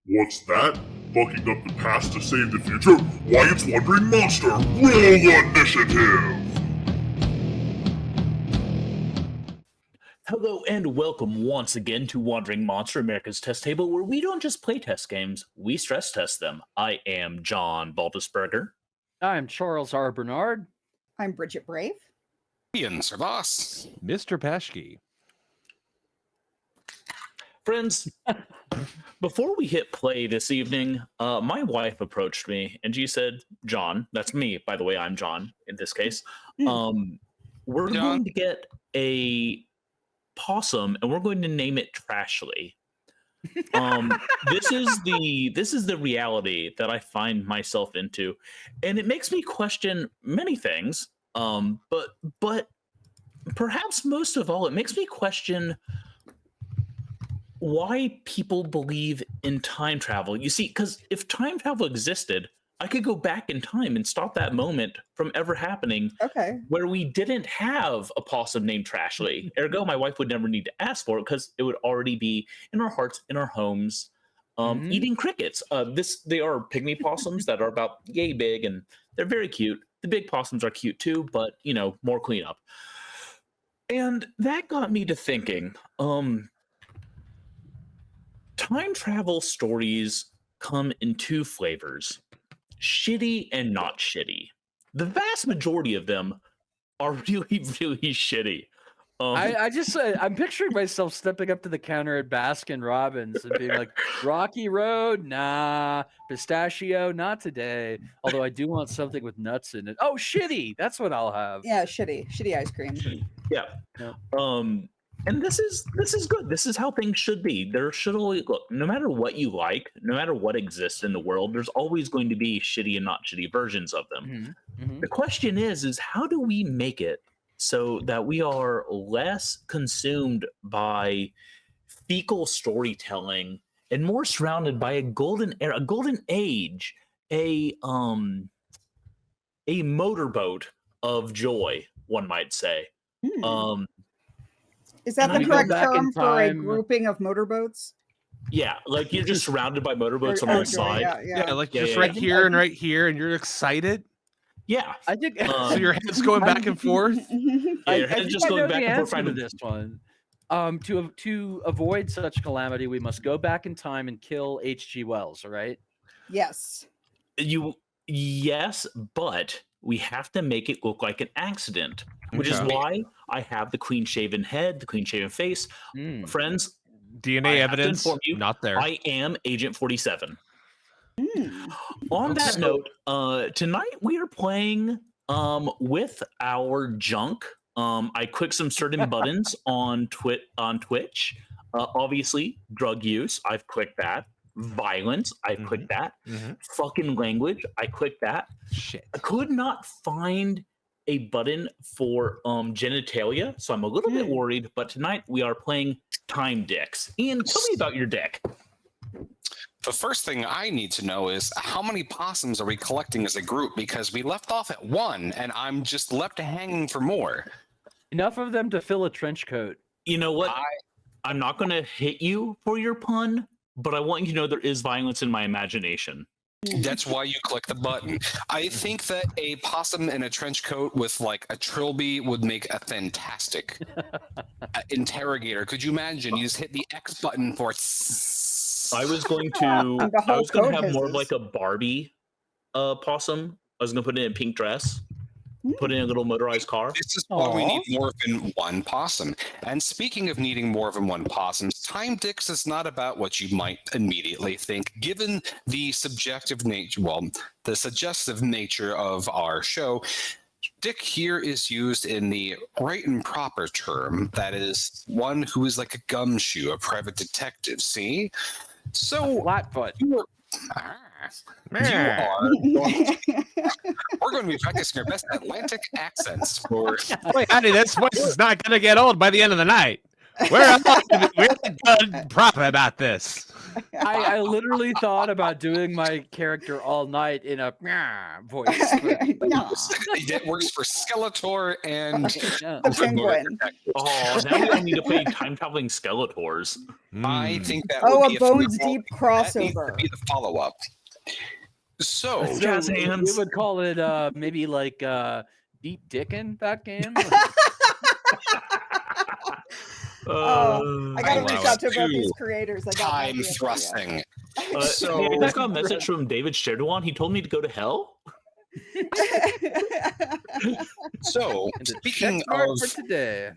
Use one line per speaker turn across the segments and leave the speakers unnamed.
What's that? Bucking up the past to save the future? Why, it's Wandering Monster! Roll initiative!
Hello and welcome once again to Wandering Monster, America's test table, where we don't just play test games, we stress test them. I am John Baldisberger.
I'm Charles R. Bernard.
I'm Bridget Brave.
Ian Servas.
Mr. Peshke.
Friends, before we hit play this evening, my wife approached me and she said, John, that's me, by the way, I'm John in this case. We're going to get a possum and we're going to name it Trashly. This is the reality that I find myself into, and it makes me question many things. But perhaps most of all, it makes me question why people believe in time travel. You see, because if time travel existed, I could go back in time and stop that moment from ever happening.
Okay.
Where we didn't have a possum named Trashly. Ergo, my wife would never need to ask for it because it would already be in our hearts, in our homes, eating crickets. They are pygmy possums that are about yay big, and they're very cute. The big possums are cute too, but more cleanup. And that got me to thinking. Time travel stories come in two flavors. Shitty and not shitty. The vast majority of them are really, really shitty.
I'm picturing myself stepping up to the counter at Baskin Robbins and being like, Rocky Road, nah. Pistachio, not today. Although I do want something with nuts in it. Oh, shitty. That's what I'll have.
Yeah, shitty ice cream.
Yeah. And this is good. This is how things should be. There should always, look, no matter what you like, no matter what exists in the world, there's always going to be shitty and not shitty versions of them. The question is how do we make it so that we are less consumed by fecal storytelling and more surrounded by a golden era, a golden age, a motorboat of joy, one might say.
Is that the correct term for a grouping of motorboats?
Yeah, like you're just surrounded by motorboats on one side.
Yeah, like just right here and right here, and you're excited.
Yeah,
I think
so. Your head's going back and forth.
Yeah, your head's just going back and forth.
To this one, to avoid such calamity, we must go back in time and kill H.G. Wells. All right?
Yes.
Yes, but we have to make it look like an accident, which is why I have the clean-shaven head, the clean-shaven face. Friends,
DNA evidence, not there.
I am Agent 47. On that note, tonight we are playing with our junk. I clicked some certain buttons on Twitch. Obviously, drug use, I've clicked that. Violence, I clicked that. Fucking language, I clicked that.
Shit.
I could not find a button for genitalia, so I'm a little bit worried, but tonight we are playing Time Dicks. Ian, tell me about your deck.
The first thing I need to know is how many possums are we collecting as a group? Because we left off at 1, and I'm just left hanging for more.
Enough of them to fill a trench coat.
You know what? I'm not going to hit you for your pun, but I want you to know there is violence in my imagination.
That's why you click the button. I think that a possum in a trench coat with like a trilby would make a fantastic interrogator. Could you imagine? You just hit the X button for.
I was going to have more of like a Barbie possum. I was going to put it in a pink dress. Put in a little motorized car.
This is why we need more than one possum. And speaking of needing more than one possum, Time Dicks is not about what you might immediately think. Given the subjective nature, the suggestive nature of our show, Dick here is used in the right and proper term. That is one who is like a gumshoe, a private detective. See? So
Flatfoot.
We're going to be practicing our best Atlantic accents for.
Wait, honey, this voice is not going to get old by the end of the night. We're good proper about this.
I literally thought about doing my character all night in a voice.
It works for Skeletor and
The penguin.
Oh, now we all need to play time traveling Skeletors.
I think that
Oh,
would
a
be
Bones
phenomenal-
Deep
that needs to
crossover.
be the follow-up. So,
Jazz
We
hands.
would call it maybe like Deep Dickin' that game.
I gotta
I
reach
love
out to
it.
both these creators. I got an
time
idea for you.
thrusting.
Hey, I
So,
just got a message from David Sherdwan. He told me to go to hell.
so
And the
speaking
check mark
of,
for today.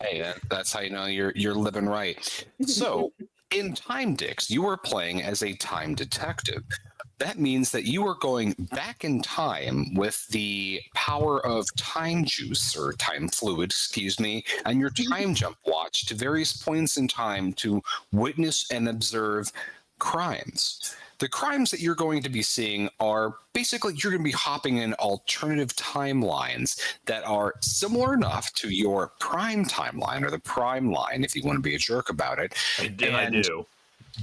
hey, that's how you know you're living right. So, in Time Dicks, you are playing as a time detective. That means that you are going back in time with the power of time juice or time fluid, excuse me, and your time jump watch to various points in time to witness and observe crimes. The crimes that you're going to be seeing are basically you're going to be hopping in alternative timelines that are similar enough to your prime timeline or the prime line, if you want to be a jerk about it.
I do.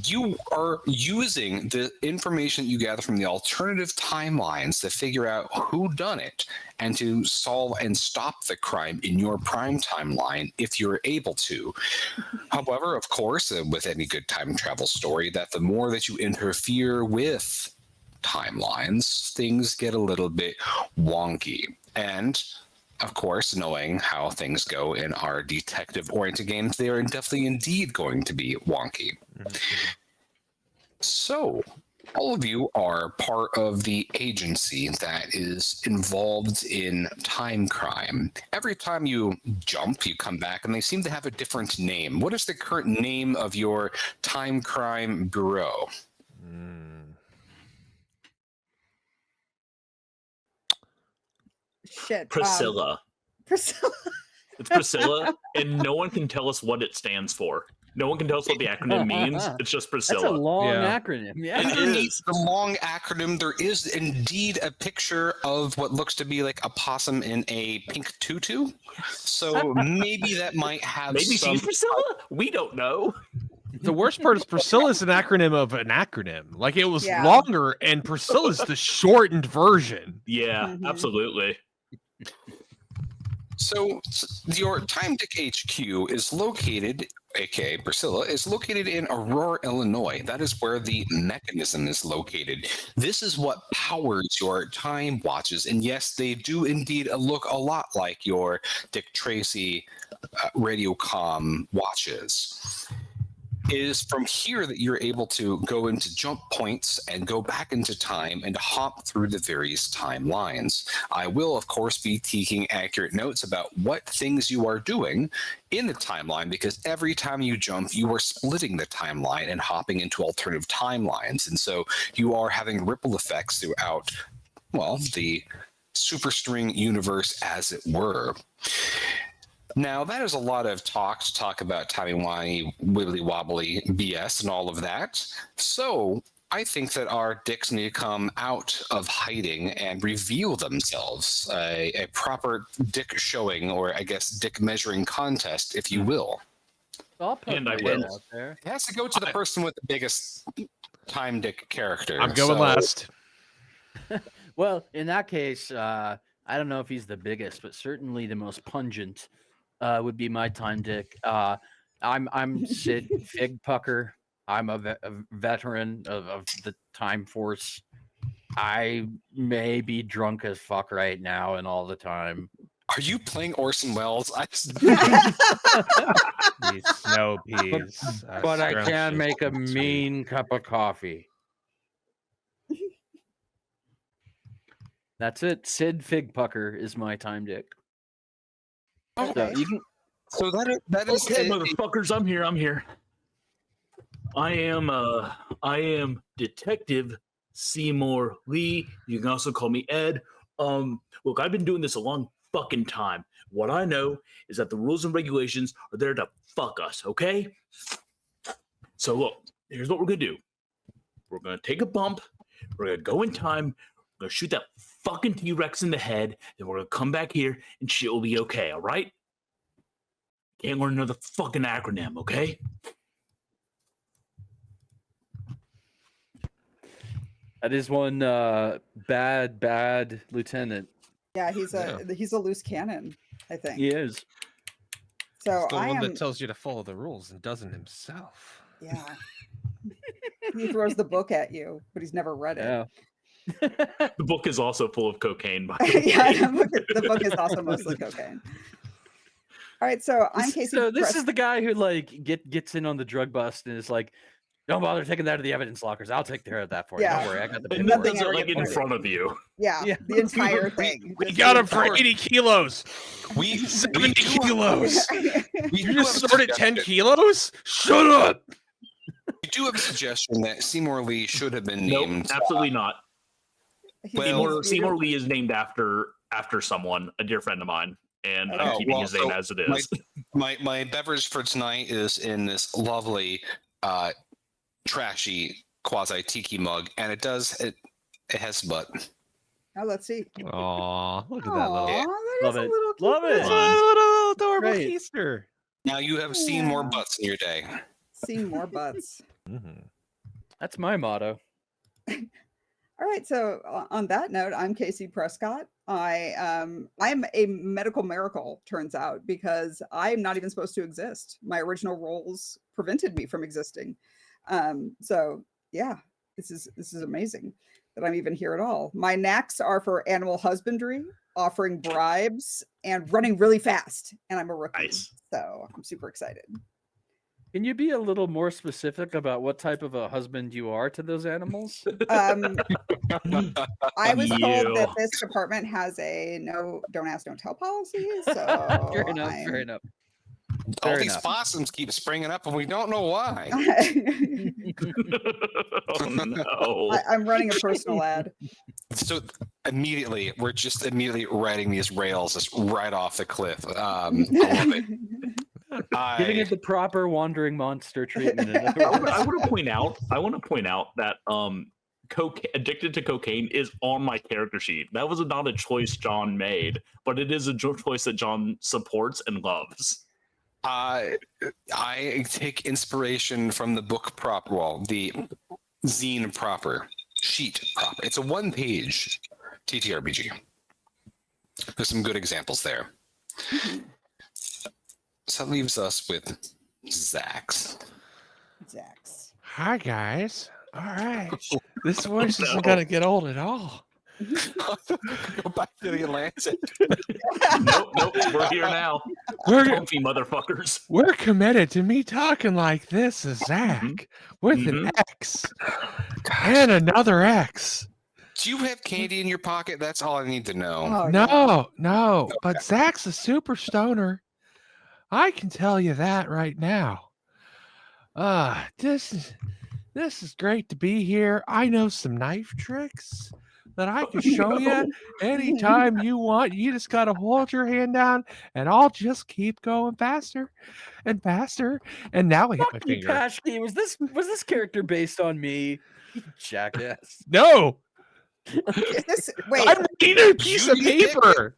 You are using the information you gather from the alternative timelines to figure out who done it and to solve and stop the crime in your prime timeline if you're able to. However, of course, with any good time travel story, that the more that you interfere with timelines, things get a little bit wonky. And of course, knowing how things go in our detective-oriented games, they are definitely indeed going to be wonky. So, all of you are part of the agency that is involved in time crime. Every time you jump, you come back, and they seem to have a different name. What is the current name of your time crime bureau?
Shit.
Priscilla.
Priscilla.
It's Priscilla, and no one can tell us what it stands for. No one can tell us what the acronym means. It's just Priscilla.
That's a long
Yeah.
acronym. Yeah.
Underneath the long acronym, there is indeed a picture of what looks to be like a possum in a pink tutu. So maybe that might have
Maybe
some...
she's Priscilla? We don't know.
The worst part is Priscilla's an acronym of an acronym. Like it was
Yeah.
longer, and Priscilla's the shortened version.
Yeah,
Mhm.
absolutely.
So your Time Dick HQ is located, aka Priscilla, is located in Aurora, Illinois. That is where the mechanism is located. This is what powers your time watches. And yes, they do indeed look a lot like your Dick Tracy Radiocom watches. It is from here that you're able to go into jump points and go back into time and hop through the various timelines. I will, of course, be taking accurate notes about what things you are doing in the timeline, because every time you jump, you are splitting the timeline and hopping into alternative timelines. And so you are having ripple effects throughout, well, the superstring universe, as it were. Now, that is a lot of talk about timey-wimey, wibbly-wobbly BS and all of that. So I think that our dicks need to come out of hiding and reveal themselves. A proper dick showing, or I guess dick measuring contest, if you will.
I'll put
And I
my
will.
hand out there.
It has to go to the person with the biggest time dick character.
I'm going
So-
last.
Well, in that case, I don't know if he's the biggest, but certainly the most pungent would be my time dick. I'm Sid Fig Pucker. I'm a veteran of the Time Force. I may be drunk as fuck right now and all the time.
Are you playing Orson Welles? I just...
These snow peas.
But I can
scrumptious
make a
and sweet.
mean cup of coffee. That's it. Sid Fig Pucker is my time dick. So
Okay.
you can
So that is
Okay,
it.
motherfuckers, I'm here. I am Detective Seymour Lee. You can also call me Ed. Look, I've been doing this a long fucking time. What I know is that the rules and regulations are there to fuck us, okay? So look, here's what we're gonna do. We're gonna take a bump, we're gonna go in time, we're gonna shoot that fucking T-Rex in the head, then we're gonna come back here and shit will be okay, all right? Can't learn another fucking acronym, okay?
That is one bad lieutenant.
Yeah, he's a loose cannon, I think.
He is.
So
It's the one that tells you to follow the rules and doesn't himself.
Yeah. He throws the book at you, but he's never read it.
Yeah.
The book is also full of cocaine. By the way.
Yeah, the book is also mostly cocaine. All right, so I'm Casey.
So this is the guy who like gets in on the drug bust and is like, "Don't bother taking that to the evidence lockers. I'll take care of that for you. Don't worry, I got the
And
paperwork."
nothing's like in front of you.
Yeah, the entire thing.
We got him for 80 kilos.
We
70 kilos.
We
You
do
just
have a
started 10
suggestion.
kilos? Shut up.
We do have a suggestion that Seymour Lee should have been
Nope,
named.
absolutely not.
Well,
Seymour Lee is named after someone, a dear friend of mine, and I'm keeping his name as it is.
My beverage for tonight is in this lovely, trashy quasi tiki mug, and it has butt.
Oh, let's see.
Aw, look at that
Aw,
little,
that
Love
is a
it.
little cute
Love it.
it's a
little-
little adorable
Right.
keister.
Now you have seen more
Yeah.
butts in your day.
Seen more butts.
Mhm.
That's my motto.
All right, so on that note, I'm Casey Prescott. I'm a medical miracle, turns out, because I'm not even supposed to exist. My original roles prevented me from existing. So yeah, this is amazing that I'm even here at all. My knacks are for animal husbandry, offering bribes, and running really fast. And I'm a rookie,
Nice.
so I'm super excited.
Can you be a little more specific about what type of a husband you are to those animals?
I was told that
You.
this department has a don't ask, don't tell policy. So
Fair enough. Fair enough.
All
Fair
these
enough.
possums keep springing up, and we don't know why.
Oh no!
I'm running a personal ad.
So immediately, we're just immediately riding these rails just right off the cliff. I love it.
Giving it the proper wandering monster treatment. in other
I
words.
want to point out that addicted to cocaine is on my character sheet. That was not a choice John made, but it is a choice that John supports and loves.
I take inspiration from the book proper, well, the zine proper, sheet proper. It's a one-page TTRPG. There's some good examples there. So that leaves us with Zax.
Zax.
Hi, guys. All right. This voice isn't going to get old at all.
Go back to the Atlantic.
Nope, we're here now.
We're,
Comfy motherfuckers.
we're committed to me talking like this as Zach with an X and another X.
Do you have candy in your pocket? That's all I need to know.
Oh, yeah.
No, but Zach's a super stoner. I can tell you that right now. This is great to be here. I know some knife tricks that I can show you anytime you want. You just gotta hold your hand down, and I'll just keep going faster and faster. And now I hit my
Fuck you,
finger.
Pashke. Was this character based on me? You jackass.
No,
Is this wait?
I'm reading a piece of
You picked
paper.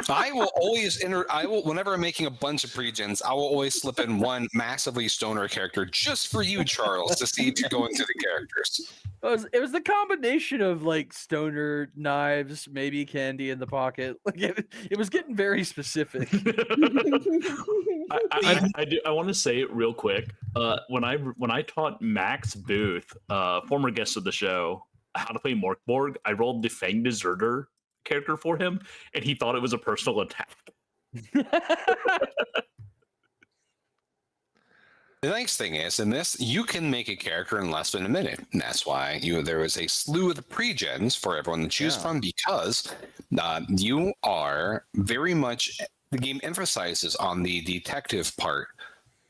I will always whenever I'm making a bunch of pre-gens, I will always slip in one massively stoner character just for you, Charles, to see if you're going through the characters.
It was the combination of like stoner knives, maybe candy in the pocket. Like it was getting very specific.
I want to say it real quick. When I taught Max Booth, former guest of the show, how to play Morkborg, I rolled the Fang Deserter character for him, and he thought it was a personal attack.
The nice thing is, in this, you can make a character in less than a minute. And that's why there is a slew of pre-gens for everyone to choose from, because you are very much, the game emphasizes on the detective part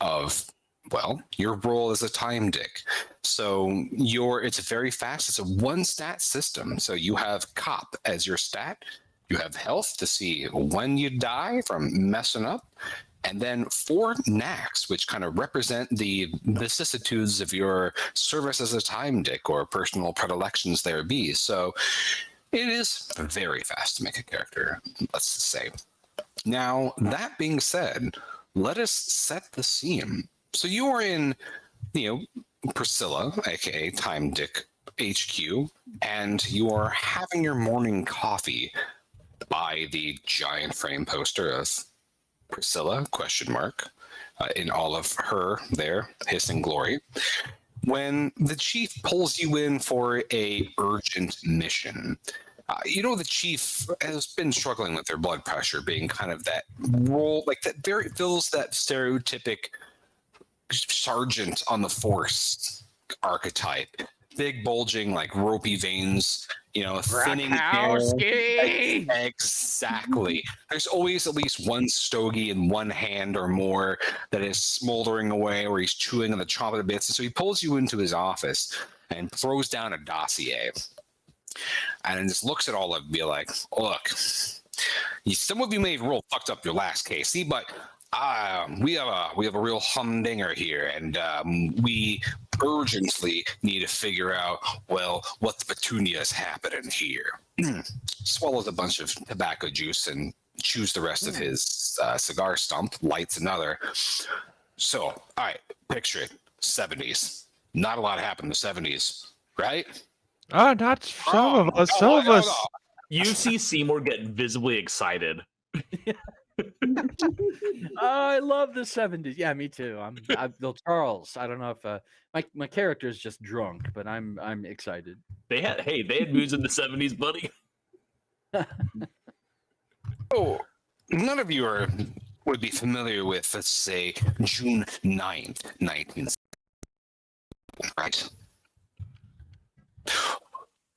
of, well, your role as a time dick. So it's very fast. It's a one stat system. So you have cop as your stat. You have health to see when you die from messing up. And then 4 knacks, which kind of represent the vicissitudes of your service as a time dick or personal predilections there be. So it is very fast to make a character, let's just say. Now, that being said, let us set the scene. So you are in, Priscilla, aka Time Dick HQ, and you are having your morning coffee by the giant frame poster of Priscilla, ? In all of her there, hissing glory, when the chief pulls you in for a urgent mission. The chief has been struggling with their blood pressure, being kind of that role, like that very fills that stereotypic sergeant on the force archetype. Big bulging, like ropey veins, thinning hair. Exactly. There's always at least one stogie in one hand or more that is smoldering away, or he's chewing on the chocolate bits. And so he pulls you into his office and throws down a dossier, and then just looks at all of you like, "Look, some of you may have real fucked up your last case, see, but we have a real humdinger here, and we urgently need to figure out, well, what the petunia is happening here." Swallows a bunch of tobacco juice and chews the rest of his cigar stump, lights another. So, all right, picture it, 70s. Not a lot happened in the 70s, right?
Not some of us. Some of us.
You see Seymour get visibly excited.
I love the 70s. Yeah, me too. I'm Bill Charles. I don't know if my character is just drunk, but I'm excited.
They had moods in the 70s, buddy.
Oh, none of you would be familiar with, let's say, June 9th, 1970, right?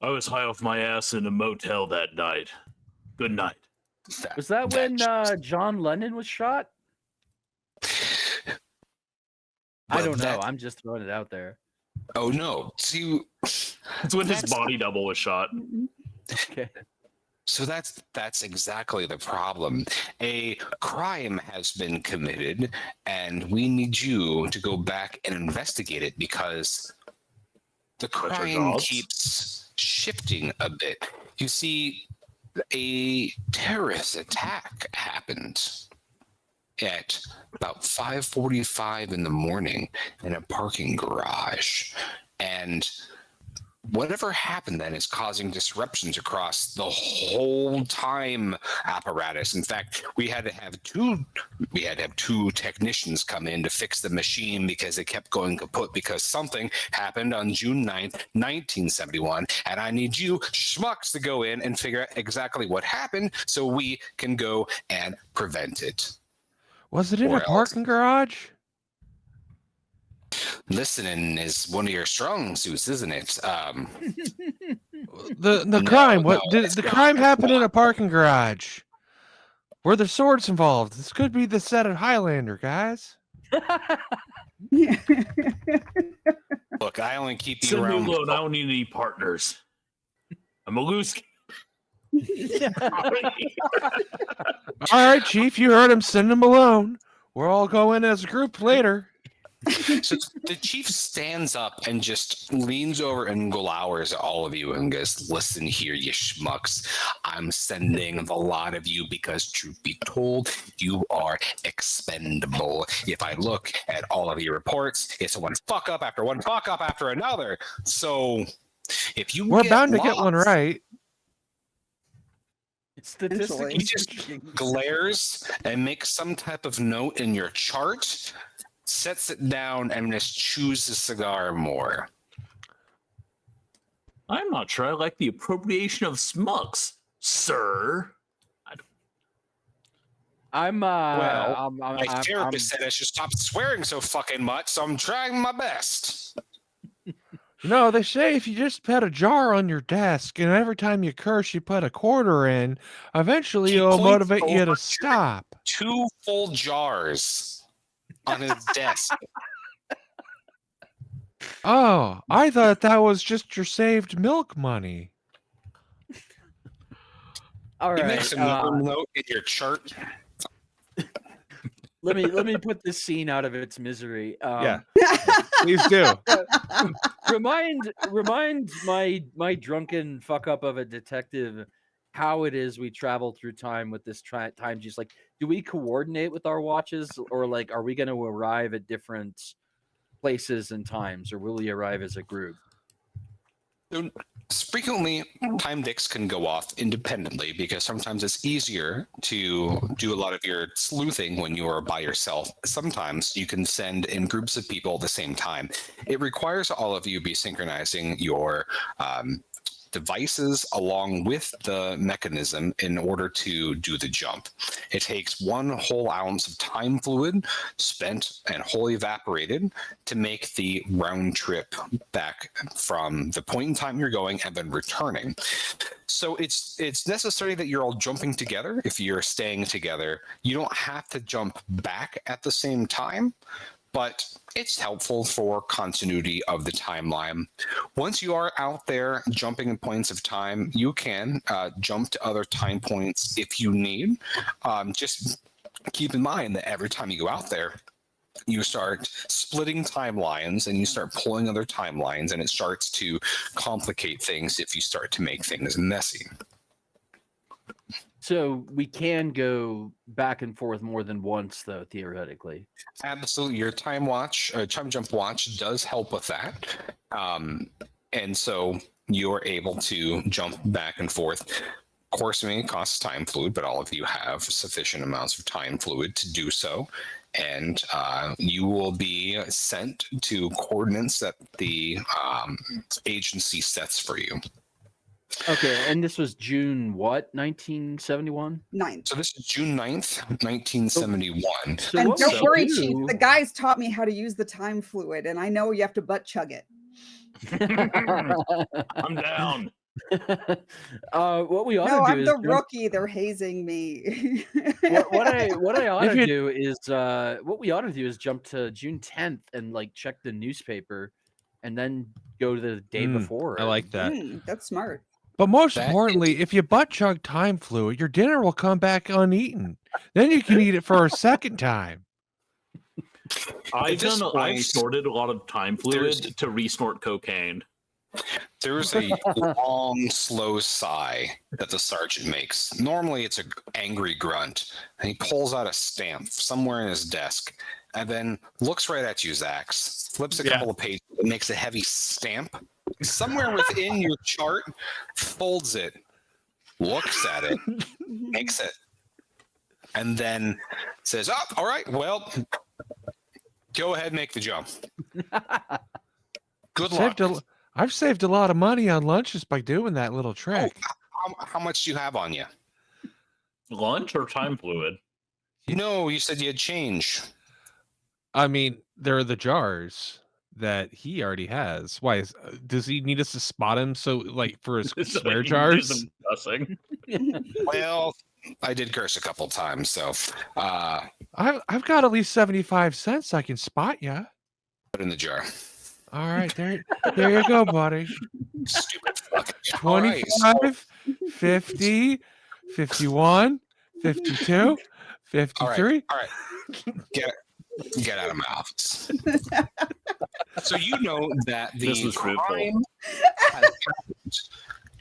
I was high off my ass in a motel that night. Good night.
Was that when John Lennon was shot? I don't know. I'm just throwing it out there.
Oh no! See,
it's when his body double was shot.
Okay.
So that's exactly the problem. A crime has been committed, and we need you to go back and investigate it because the crime keeps shifting a bit. You see, a terrorist attack happened at about 5:45 in the morning in a parking garage, and whatever happened then is causing disruptions across the whole time apparatus. In fact, we had to have two technicians come in to fix the machine because it kept going kaput because something happened on June 9th, 1971. And I need you schmucks to go in and figure out exactly what happened so we can go and prevent it.
Was it in a parking garage?
Listening is one of your strong suits, isn't it?
The crime. What did the crime happen in a parking garage? Were there swords involved? This could be the set of Highlander, guys.
Look, I only keep you around.
Alone. I don't need any partners. I'm a loose.
All right, Chief, you heard him. Send him alone. We're all going as a group later.
So the chief stands up and just leans over and glowers at all of you and goes, "Listen here, you schmucks. I'm sending the lot of you because, truth be told, you are expendable. If I look at all of your reports, it's one fuck up after one fuck up after another. So if you
we're bound to get one right."
Statistically,
he just glares and makes some type of note in your chart, sets it down, and just chews the cigar more.
I'm not sure I like the appropriation of smucks, sir.
My therapist said I should stop swearing so fucking much, so I'm trying my best.
No, they say if you just put a jar on your desk and every time you curse, you put a quarter in, eventually it'll motivate you to stop.
2 full jars on his desk.
Oh, I thought that was just your saved milk money.
All
You
right.
make some note in your chart.
Let me put this scene out of its misery.
Yeah, please do.
Remind my drunken fuck up of a detective how it is we travel through time with this time. Just like, do we coordinate with our watches, or like, are we going to arrive at different places and times, or will we arrive as a group?
So frequently, time dicks can go off independently because sometimes it's easier to do a lot of your sleuthing when you are by yourself. Sometimes you can send in groups of people at the same time. It requires all of you be synchronizing your devices along with the mechanism in order to do the jump. It takes 1 whole ounce of time fluid spent and wholly evaporated to make the round trip back from the point in time you're going and then returning. So it's necessary that you're all jumping together. If you're staying together, you don't have to jump back at the same time, but it's helpful for continuity of the timeline. Once you are out there jumping in points of time, you can jump to other time points if you need. Just keep in mind that every time you go out there, you start splitting timelines and you start pulling other timelines, and it starts to complicate things if you start to make things messy.
So we can go back and forth more than once, though, theoretically.
Absolutely. Your time jump watch does help with that. And so you're able to jump back and forth. Of course, it costs time fluid, but all of you have sufficient amounts of time fluid to do so. And you will be sent to coordinates that the agency sets for you.
Okay, and this was June what, 1971?
9th.
So this is June 9th, 1971.
So
And
what
don't
we
worry,
should
Chief.
do-
The guys taught me how to use the time fluid, and I know you have to butt chug it.
I'm down.
What we ought
No,
to do
I'm
is
the
jump-
rookie. They're hazing me.
what I ought
If
to
you-
do is what we ought to do is jump to June 10th and like check the newspaper, and then go to the day before.
I like that.
That's smart.
But most
That
importantly, if you butt chug time fluid, your dinner will come back uneaten. Then you can eat it for a second time.
I've
this point,
snorted a lot of time
there's-
fluid to re-snort cocaine.
There's a long, slow sigh that the sergeant makes. Normally, it's an angry grunt, and he pulls out a stamp somewhere in his desk, and then looks right at you, Zax, flips a couple of pages, and makes a heavy stamp somewhere within your chart, folds it, looks at it, makes it, and then says, "Oh, all right, well, go ahead and make the jump. Good luck."
I've saved a lot of money on lunches by doing that little trick.
How much do you have on you?
Lunch or time fluid?
No, you said you had change.
I mean, there are the jars that he already has. Why does he need us to spot him? So, like, for his
So
swear
he
jars?
isn't cussing.
Well, I did curse a couple times, so
I've got at least 75 cents. I can spot you.
put in the jar.
All right, there you go, buddy.
Stupid fuck. All
25,
right,
50, 51, 52, 53.
all right. Get out of my office. So you know that
This
the
was fruitful.
crime has happened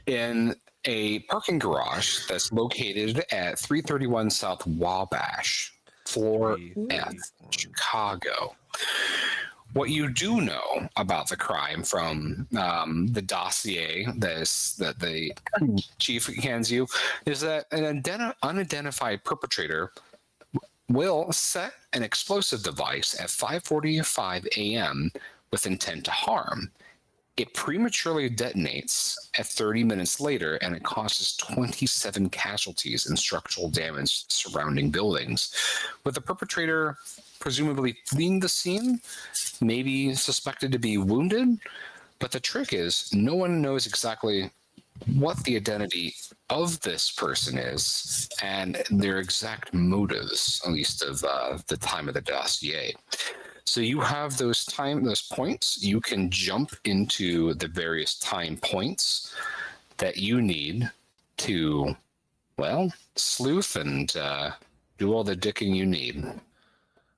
in a parking garage that's located at 331 South Wabash, floor F, Chicago. What you do know about the crime from the dossier that the chief hands you is that an unidentified perpetrator will set an explosive device at 5:45 a.m. with intent to harm. It prematurely detonates at 30 minutes later, and it causes 27 casualties and structural damage surrounding buildings, with the perpetrator presumably fleeing the scene, maybe suspected to be wounded. But the trick is, no one knows exactly what the identity of this person is and their exact motives, at least of the time of the dossier. So you have those points. You can jump into the various time points that you need to, well, sleuth and do all the dicking you need.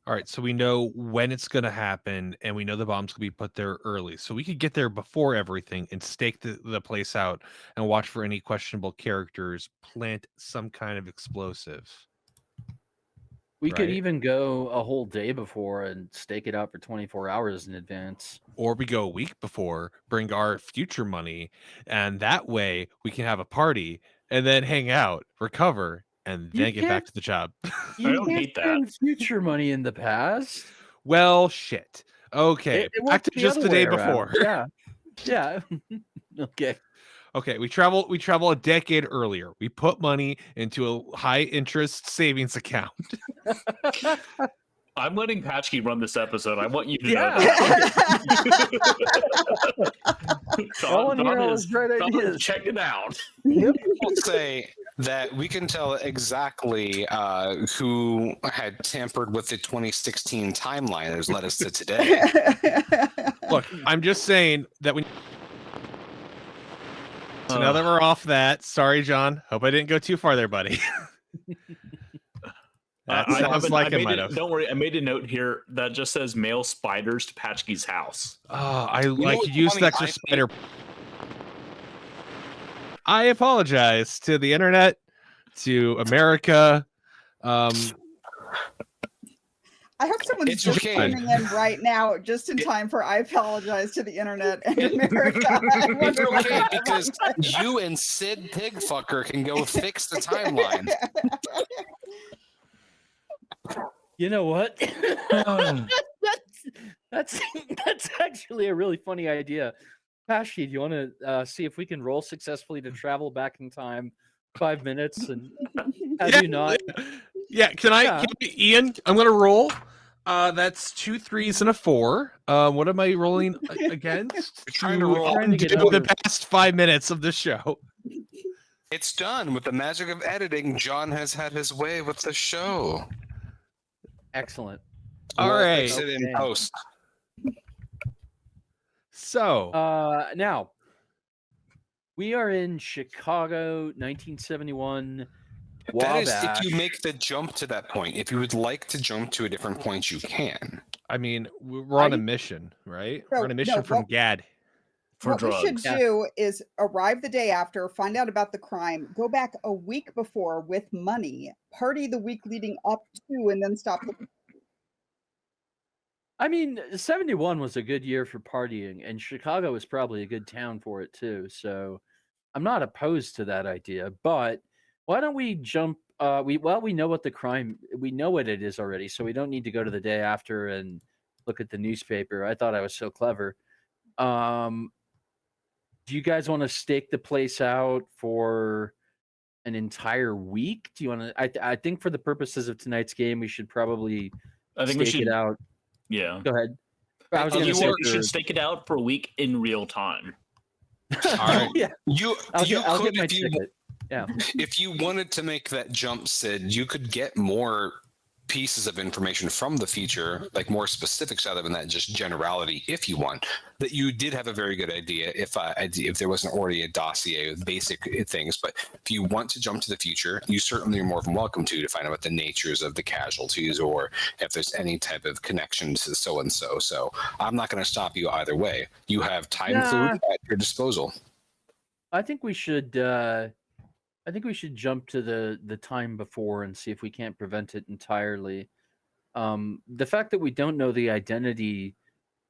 All right, so we know when it's going to happen, and we know the bomb's going to be put there early. So we could get there before everything and stake the place out and watch for any questionable characters, plant some kind of explosive.
We could
Right.
even go a whole day before and stake it out for 24 hours in advance.
Or we go a week before, bring our future money, and that way we can have a party and then hang out, recover, and
You
then get back
can't-
to the job.
You
don't
can't
hate that.
spend future money in the past.
Well, shit. Okay,
It
back
works
to
the
just
other
the
way
day
around.
before.
Yeah. Yeah. Okay.
Okay, we travel a decade earlier. We put money into a high interest savings account.
I'm letting Patchkey run this episode. I want you to know
Yeah.
that.
Someone here has great ideas.
Check it out.
Yep.
I'll say that we can tell exactly who had tampered with the 2016 timeline that has led us to today.
Look, I'm just saying that when. So now that we're off that, sorry, John. Hope I didn't go too far there, buddy. That sounds like it might have.
Don't worry, I made a note here that just says male spiders to Patchkey's house.
Oh, I
know
could
what's
use
funny?
an extra
I
spider. I apologize to the internet, to America.
I hope someone's
It's
just
okay.
tuning in right now, just in time for I apologize to the internet and America. I
It's
wonder what
okay
that
because
was.
you and Sid Pigfucker can go fix the timeline.
You know what? that's actually a really funny idea. Pashy, do you want to see if we can roll successfully to travel back in time 5 minutes and have you not?
Yeah, can I, Ian? I'm gonna roll. That's 2 3s and a 4. What am I rolling against?
Trying to roll.
Trying to get
undo the
over-
past 5 minutes of the show.
It's done. With the magic of editing, John has had his way with the show.
Excellent.
All
We'll
right.
fix it in
Okay.
post.
So,
Now we are in Chicago, 1971.
That is
Wabash.
if you make the jump to that point. If you would like to jump to a different point, you can.
I mean, we're on a mission, right?
So,
We're on a mission
no,
from
what-
Gad.
For
what
drugs.
we should do is arrive the day after, find out about the crime, go back a week before with money, party the week leading up to, and then stop.
I mean, 71 was a good year for partying, and Chicago was probably a good town for it too. So I'm not opposed to that idea, but why don't we jump? We know what the crime, we know what it is already, so we don't need to go to the day after and look at the newspaper. I thought I was so clever. Do you guys want to stake the place out for an entire week? Do you want to? I think for the purposes of tonight's game, we should probably
I think we
stake
should.
it out.
Yeah.
Go ahead. I was
You
going to say
should stake it out for a week in real time.
All right.
yeah,
You
I'll
could
get my
if you
ticket. Yeah.
if you wanted to make that jump, Sid, you could get more pieces of information from the future, like more specifics other than that just generality, if you want. That you did have a very good idea if there wasn't already a dossier with basic things. But if you want to jump to the future, you certainly are more than welcome to find out what the natures of the casualties or if there's any type of connection to so and so. So I'm not going to stop you either way. You have time food at your disposal.
I think we should jump to the time before and see if we can't prevent it entirely. The fact that we don't know the identity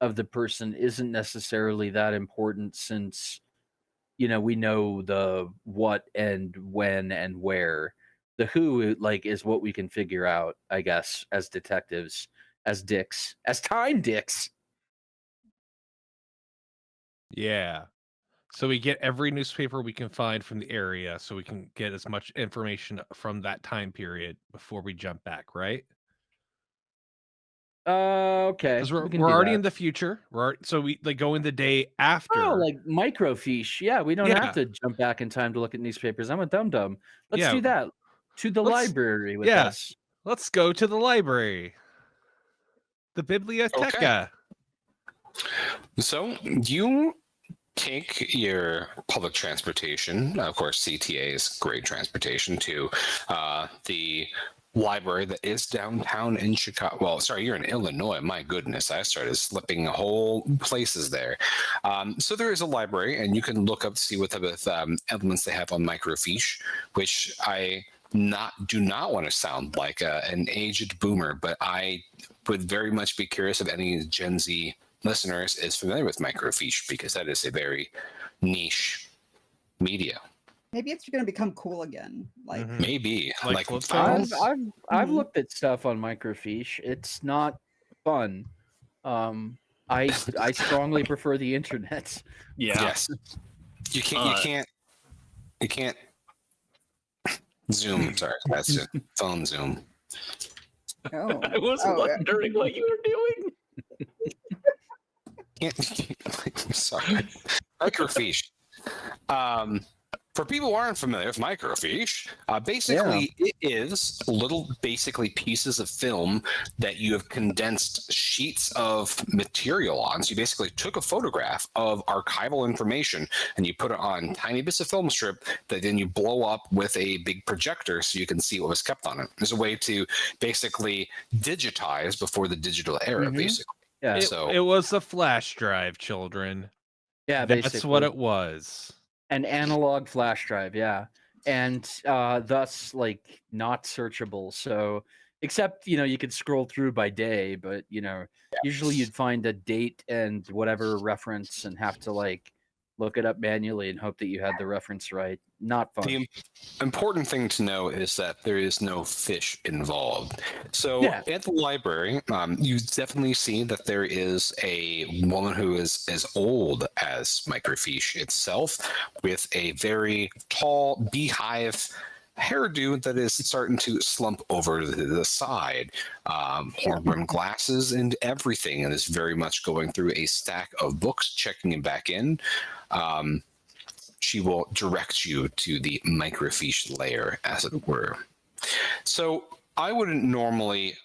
of the person isn't necessarily that important, since we know the what and when and where. The who is what we can figure out, I guess, as detectives, as dicks, as time dicks.
Yeah. So we get every newspaper we can find from the area so we can get as much information from that time period before we jump back, right?
Okay.
Because
we can
we're
do
already
that.
in the future. So we go in the day after.
Oh, like microfiche. Yeah, we don't
Yeah.
have to jump back in time to look at newspapers. I'm a dum-dum. Let's
Yeah.
do that. To the
Let's-
library with
yeah.
us.
Let's go to the library. The biblioteca.
So you take your public transportation, of course, CTA is great transportation, to the library that is downtown in Chicago. Well, sorry, you're in Illinois. My goodness, I started slipping whole places there. So there is a library, and you can look up to see what type of elements they have on microfiche, which I do not want to sound like an aged boomer, but I would very much be curious if any Gen Z listeners is familiar with microfiche, because that is a very niche media.
Maybe it's going to become cool again. Like
Maybe like
flip
files.
phones?
I've looked at stuff on microfiche. It's not fun. I strongly prefer the internet.
Yeah.
Yes, you can't Zoom. Sorry, that's it. Phone Zoom.
oh,
I was wondering what you were doing.
Sorry, microfiche. For people who aren't familiar with microfiche, basically it is basically pieces of film that you have condensed sheets of material on. So you basically took a photograph of archival information and you put it on tiny bits of film strip that then you blow up with a big projector so you can see what was kept on it. There's a way to basically digitize before the digital era, basically.
Yeah.
It was a flash drive, children.
Yeah,
That's
basically.
what it was.
An analog flash drive, yeah, and thus like not searchable. So, except you could scroll through by day, but usually you'd find a date and whatever reference and have to like look it up manually and hope that you had the reference right. Not fun.
The important thing to know is that there is no fish involved. So at the library, you definitely see that there is a woman who is as old as microfiche itself, with a very tall beehive hairdo that is starting to slump over to the side, horn-rimmed glasses and everything, and is very much going through a stack of books, checking them back in. She will direct you to the microfiche layer, as it were. So I wouldn't normally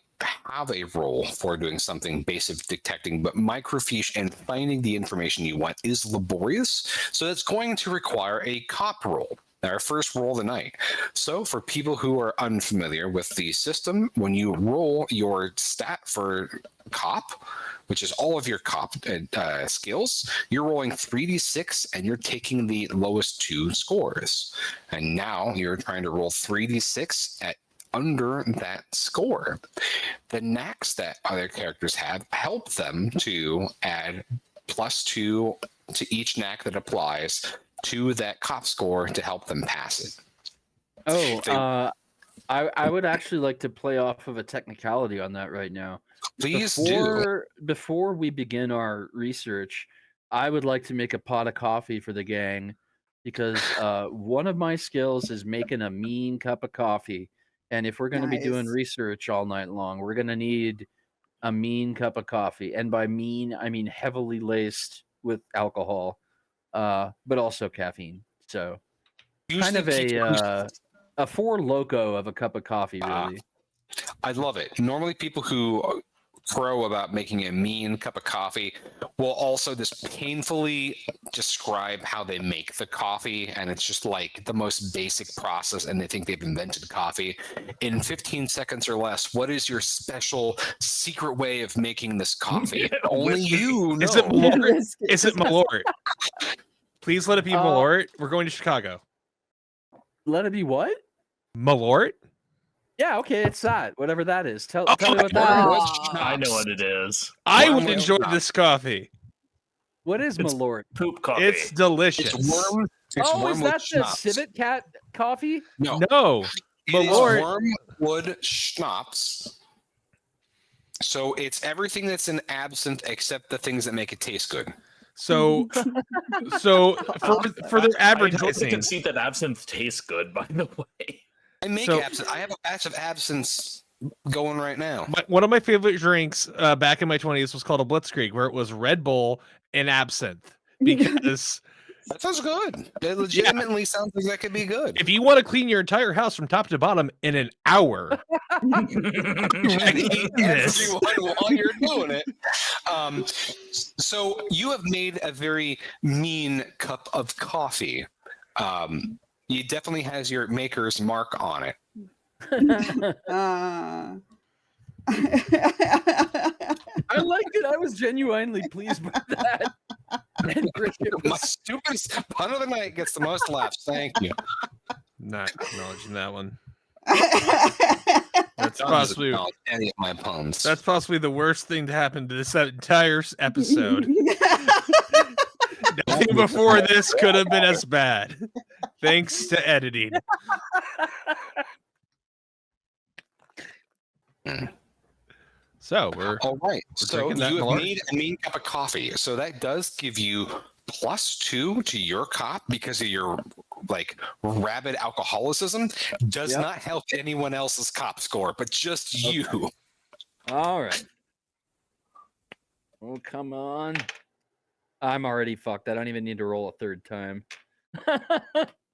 have a role for doing something basic detecting, but microfiche and finding the information you want is laborious, so it's going to require a cop role. Our first roll of the night. So for people who are unfamiliar with the system, when you roll your stat for cop, which is all of your cop skills, you're rolling 3d6 and you're taking the lowest 2 scores. And now you're trying to roll 3d6 at under that score. The knacks that other characters have help them to add +2 to each knack that applies to that cop score to help them pass it.
I would actually like to play off of a technicality on that right now.
Please do.
Before we begin our research, I would like to make a pot of coffee for the gang, because one of my skills is making a mean cup of coffee. And if we're going to be doing research all night long, we're going to need a mean cup of coffee. And by mean, I mean heavily laced with alcohol, but also caffeine. So kind of a Four Loko of a cup of coffee, really.
I love it. Normally people who crow about making a mean cup of coffee will also just painfully describe how they make the coffee, and it's just like the most basic process, and they think they've invented coffee. In 15 seconds or less, what is your special secret way of making this coffee? Only you know.
Is it Malort? Is it Malort? Please let it be Malort. We're going to Chicago.
Let it be what?
Malort?
Yeah, okay, it's that. Whatever that is. Tell me what that is.
I know what it is.
I would enjoy this coffee.
What is
It's
Malort?
Poop coffee.
It's delicious.
It's worm. It's
Is
wormwood
that the
schnapps.
Civet Cat coffee?
No,
No.
it is
Malort.
wormwood schnapps. So it's everything that's in absinthe except the things that make it taste good.
So for their
I don't
advertising,
concede that absinthe tastes good, by the way.
I make absinthe. I have a batch of absinthe going right now.
one of my favorite drinks back in my 20s was called a Blitzkrieg, where it was Red Bull and absinthe. Because
That sounds good. It legitimately sounds like that could be good.
if you want to clean your entire house from top to bottom in an hour,
Everyone while you're doing it. So you have made a very mean cup of coffee. It definitely has your maker's mark on it.
I liked it. I was genuinely pleased with that. And
My stupidest pun of the night gets the most laughs. Thank you.
not acknowledging that one. That's
John doesn't
possibly
acknowledge any of my puns.
that's possibly the worst thing to happen to this entire episode. Nothing before this could have been as bad. Thanks to editing. So we're
All right. So
drinking that
you have
Malort.
made a mean cup of coffee. So that does give you +2 to your cop because of your rabid alcoholicism. Does
Yep.
not help anyone else's cop score, but just you.
All right. Oh, come on. I'm already fucked. I don't even need to roll a third time.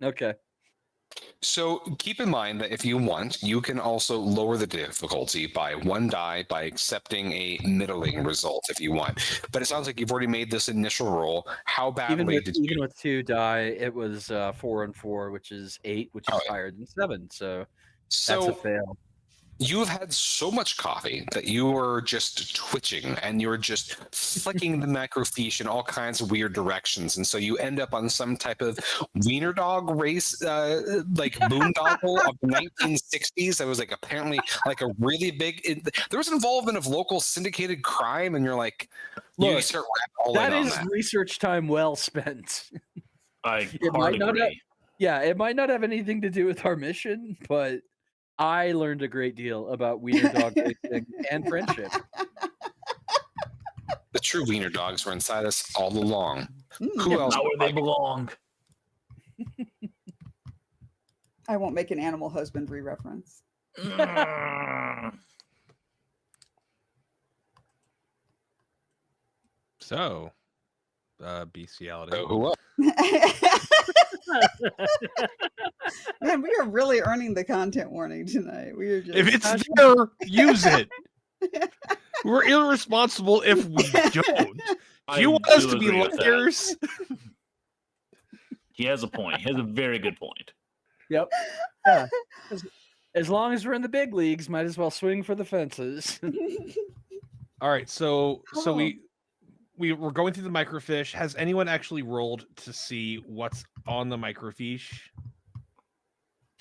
Okay.
So keep in mind that if you want, you can also lower the difficulty by 1 die by accepting a middling result if you want. But it sounds like you've already made this initial roll. How badly did
Even
you?
with 2 die, it was 4 and 4, which is 8, which is
All right.
higher than 7. So that's
So
a fail.
you have had so much coffee that you were just twitching and you're just flicking the microfiche in all kinds of weird directions. And so you end up on some type of wiener dog race, boondoggle of the 1960s. That was apparently a really big, there was involvement of local syndicated crime. And you're like, you
Look,
start wrapping all in
That
on
is
that.
research time well spent.
I
It
hard
might not
agree.
Yeah, it might not have anything to do with our mission, but I learned a great deal about wiener dog racing and friendship.
The true wiener dogs were inside us all along.
Mm,
Who else?
Not where they belong.
I won't make an animal husbandry reference.
so bestiality.
So who else?
Man, we are really earning the content warning tonight. We are just
If it's there, use it. We're irresponsible if we don't. Do you want us
do
to be
agree with that.
liars?
He has a point. He has a very good point.
Yep. Yeah. As long as we're in the big leagues, might as well swing for the fences.
All right, so
Oh.
we're going through the microfiche. Has anyone actually rolled to see what's on the microfiche?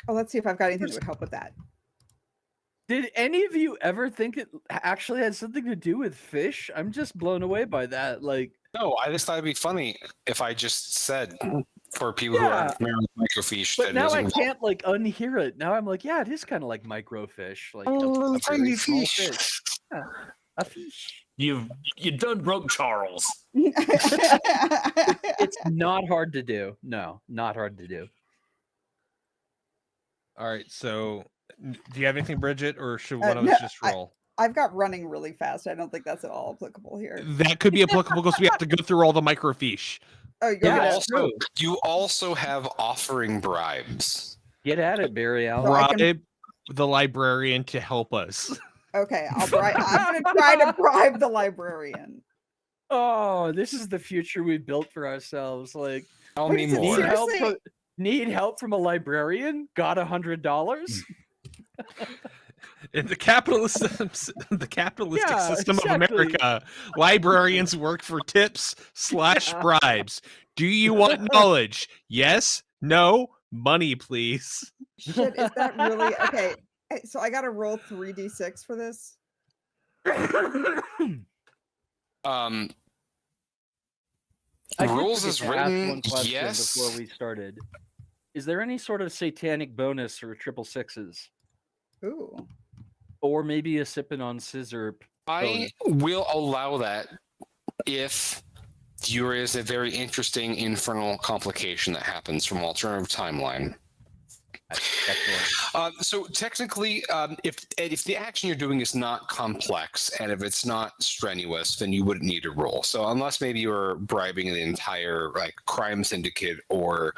Oh, let's see if I've got anything that would help with that.
Did any of you ever think it actually had something to do with fish? I'm just blown away by that.
No, I just thought it'd be funny if I just said for people who
Yeah.
aren't familiar with microfiche
But
that
now
it
I
doesn't
can't unhear it. Now I'm like, yeah, it is kind of like microfish. Like
Oh,
a very
tiny
small
fish.
fish. Yeah, a fish.
You done broke Charles.
It's not hard to do. No, not hard to do.
All right, so do you have anything, Bridget, or should one of
no,
us just roll?
I've got running really fast. I don't think that's at all applicable here.
That could be applicable because we have to go through all the microfiche.
Oh, you're
Yeah,
right.
that's true.
You also have offering bribes.
Get at it, Barry Allen.
So I can-
Bribe the librarian to help us.
Okay, I'm going to try to bribe the librarian.
Oh, this is the future we built for ourselves. Like,
Tell
What
me
is it,
more.
seriously?
Need help from a librarian? Got $100?
In the capitalistic
Yeah,
system
exactly.
of America, librarians work for tips/bribes. Do you want knowledge? Yes? No? Money, please.
Shit, is that really okay? So I got to roll 3d6 for this.
I did
Rules
forget
is
to ask
written.
one question
Yes.
before we started. Is there any sort of satanic bonus for 666?
Ooh.
Or maybe a sipping on scissor?
I will allow that if there is a very interesting infernal complication that happens from alternative timeline.
Excellent.
So technically, if the action you're doing is not complex and if it's not strenuous, then you wouldn't need to roll. So unless maybe you're bribing the entire crime syndicate or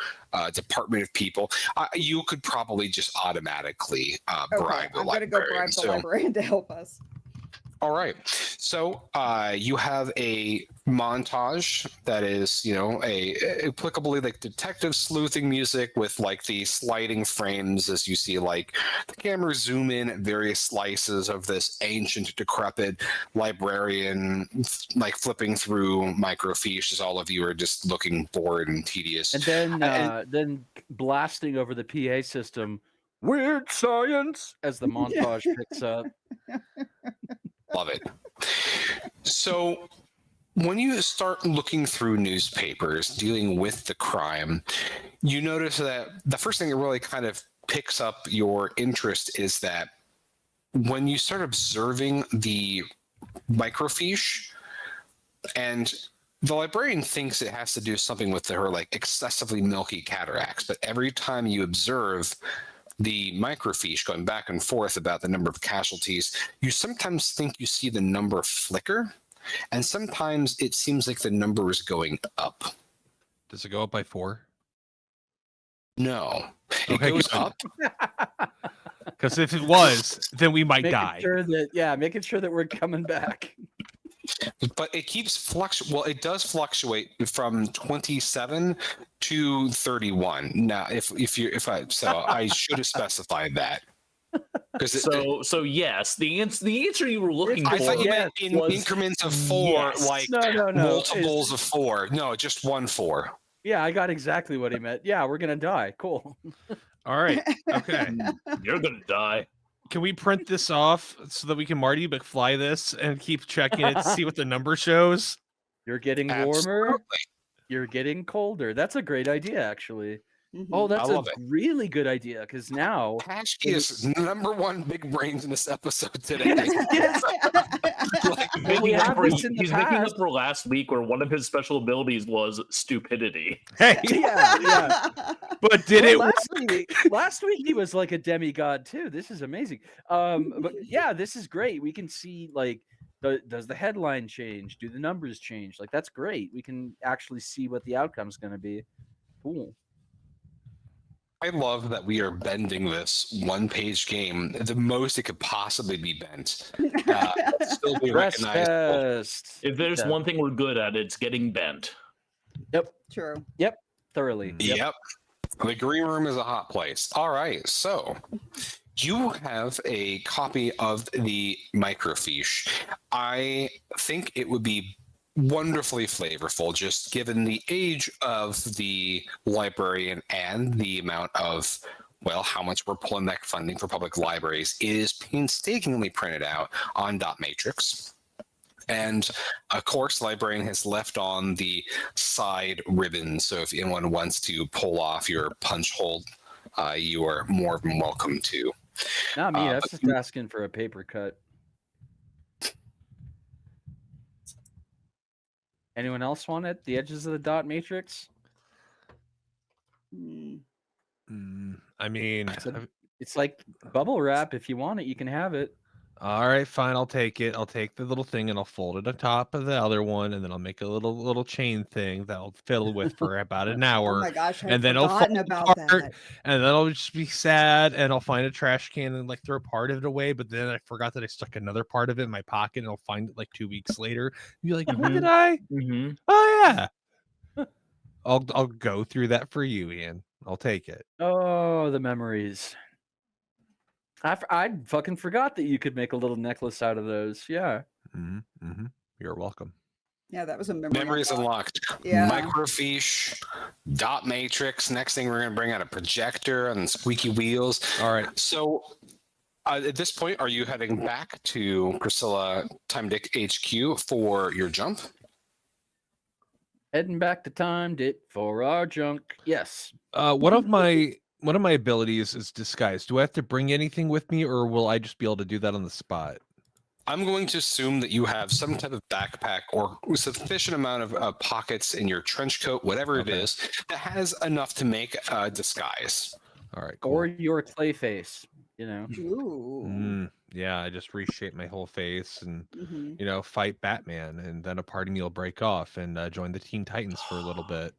department of people, you could probably just automatically
Okay,
bribe the
I'm going to go
librarian.
bribe the librarian to help us.
All right. So you have a montage that is, applicably detective sleuthing music with the sliding frames as you see the camera zoom in at various slices of this ancient, decrepit librarian, flipping through microfiche as all of you are just looking bored and tedious.
And then blasting over the PA system. Weird science as the montage picks up.
Love it. So when you start looking through newspapers dealing with the crime, you notice that the first thing that really kind of picks up your interest is that when you start observing the microfiche, and the librarian thinks it has to do something with her like excessively milky cataracts, but every time you observe the microfiche going back and forth about the number of casualties, you sometimes think you see the number flicker, and sometimes it seems like the number is going up.
Does it go up by 4?
No, it
Okay,
goes
good.
up.
Because if it was, then we might die.
Making sure that we're coming back.
But it keeps Well, it does fluctuate from 27 to 31. Now, I should have specified that.
So yes, the answer you were looking for.
I thought you meant in
was
increments of 4,
yes.
like
No.
multiples of 4. No, just 1 4.
Yeah, I got exactly what he meant. Yeah, we're gonna die. Cool.
All right. Okay.
You're gonna die.
Can we print this off so that we can Marty McFly this and keep checking it to see what the number shows?
You're getting warmer.
Absolutely.
You're getting colder. That's a great idea, actually.
Mhm.
Oh, that's
I
a
love it.
really good idea because now
Hashkey is number 1 big brains in this episode today.
Making
we
up
have
for-
this in the
he's making up
past.
for last week where one of his special abilities was stupidity.
Hey,
yeah.
but did it work?
Last week he was like a demigod too. This is amazing. But yeah, this is great. We can see like does the headline change? Do the numbers change? Like that's great. We can actually see what the outcome's going to be. Cool.
I love that we are bending this 1-page game the most it could possibly be bent. Still be
Press
recognized.
test.
If there's
Yeah.
one thing we're good at, it's getting bent.
True.
Thoroughly.
Yep. The green room is a hot place. All right. So you have a copy of the microfiche. I think it would be wonderfully flavorful, just given the age of the librarian and the amount of, well, how much we're pulling back funding for public libraries. It is painstakingly printed out on dot matrix. And of course, librarian has left on the side ribbon. So if anyone wants to pull off your punch hole, you are more than welcome to.
Not me. That's
but
just asking for a paper cut. Anyone else want it? The edges of the dot matrix?
Mm.
I mean,
It's like bubble wrap. If you want it, you can have it.
all right, fine. I'll take it. I'll take the little thing and I'll fold it on top of the other one, and then I'll make a little chain thing that I'll fiddle with for about an
Oh
hour,
my gosh, I'd
and then I'll
forgotten
fall
about
apart.
that.
and then I'll just be sad, and I'll find a trash can and like throw part of it away. But then I forgot that I stuck another part of it in my pocket, and I'll find it like 2 weeks later. Be like, what did I?
Mm-hmm.
Oh yeah. I'll go through that for you, Ian. I'll take it.
Oh, the memories. I fucking forgot that you could make a little necklace out of those. Yeah.
Mm-hmm. You're welcome.
Yeah, that was a memory.
Memories
unlock.
unlocked.
Yeah.
Microfiche, dot matrix. Next thing we're going to bring out a projector and squeaky wheels.
All right.
So at this point, are you heading back to Priscilla Time Dick HQ for your jump?
Heading back to Time Dick for our junk. Yes.
One of my abilities is disguise. Do I have to bring anything with me, or will I just be able to do that on the spot?
I'm going to assume that you have some type of backpack or sufficient amount of pockets in your trench coat, whatever it
Okay.
is, that has enough to make a disguise.
All right. Cool.
Or your clay face. You know.
Ooh.
Yeah, I just reshape my whole face and
Mhm.
fight Batman, and then a part of me will break off and join the Teen Titans for a little bit.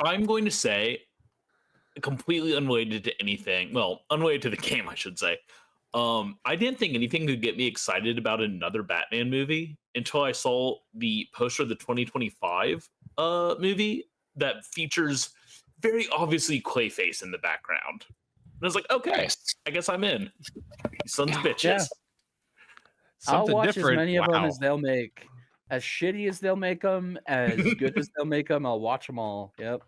I'm going to say, completely unrelated to anything. Well, unrelated to the game, I should say. I didn't think anything could get me excited about another Batman movie until I saw the poster of the 2025 movie that features very obviously Clayface in the background. And I was like, okay,
Nice.
I guess I'm in. You sons of bitches.
Yeah. I'll
Something
watch
different.
as many of them
Wow.
as they'll make. As shitty as they'll make them, as good as they'll make them, I'll watch them all. Yep.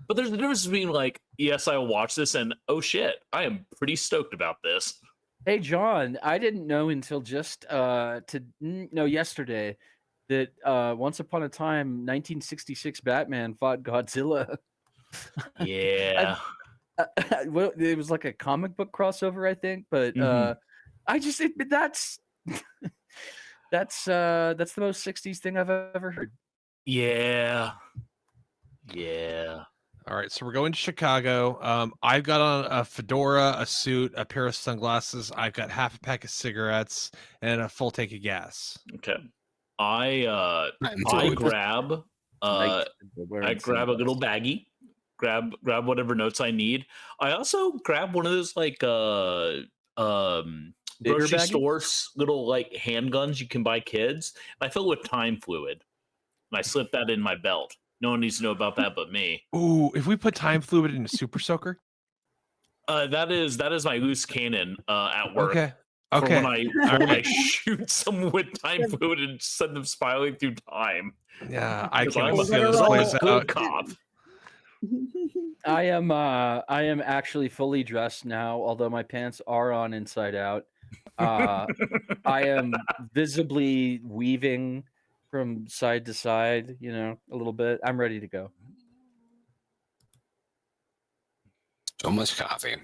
But there's a difference between like, yes, I will watch this, and oh shit, I am pretty stoked about this.
Hey John, I didn't know until just yesterday that once upon a time 1966 Batman fought Godzilla.
Yeah.
Well, it was like a comic book crossover, I think, but
Mhm.
that's that's the most 60s thing I've ever heard.
Yeah. Yeah.
All right, so we're going to Chicago. I've got on a fedora, a suit, a pair of sunglasses. I've got half a pack of cigarettes and a full tank of gas.
Okay. I
I'm
I
food.
grab
Nice.
I grab a little baggie, grab whatever notes I need. I also grab one of those like
Bigger
grocery
baggie?
stores little like handguns you can buy kids. I fill it with time fluid. And I slip that in my belt. No one needs to know about that but me.
Ooh, if we put time fluid in a super soaker.
That is my loose cannon at work.
Okay.
For
Okay.
when I shoot someone with time fluid and send them spiraling through time.
Yeah, I
Because
can't
I'm
wait to see how
a
this plays
good
out.
cop.
I am actually fully dressed now, although my pants are on inside out. I am visibly weaving from side to side, a little bit. I'm ready to go.
So much coffee.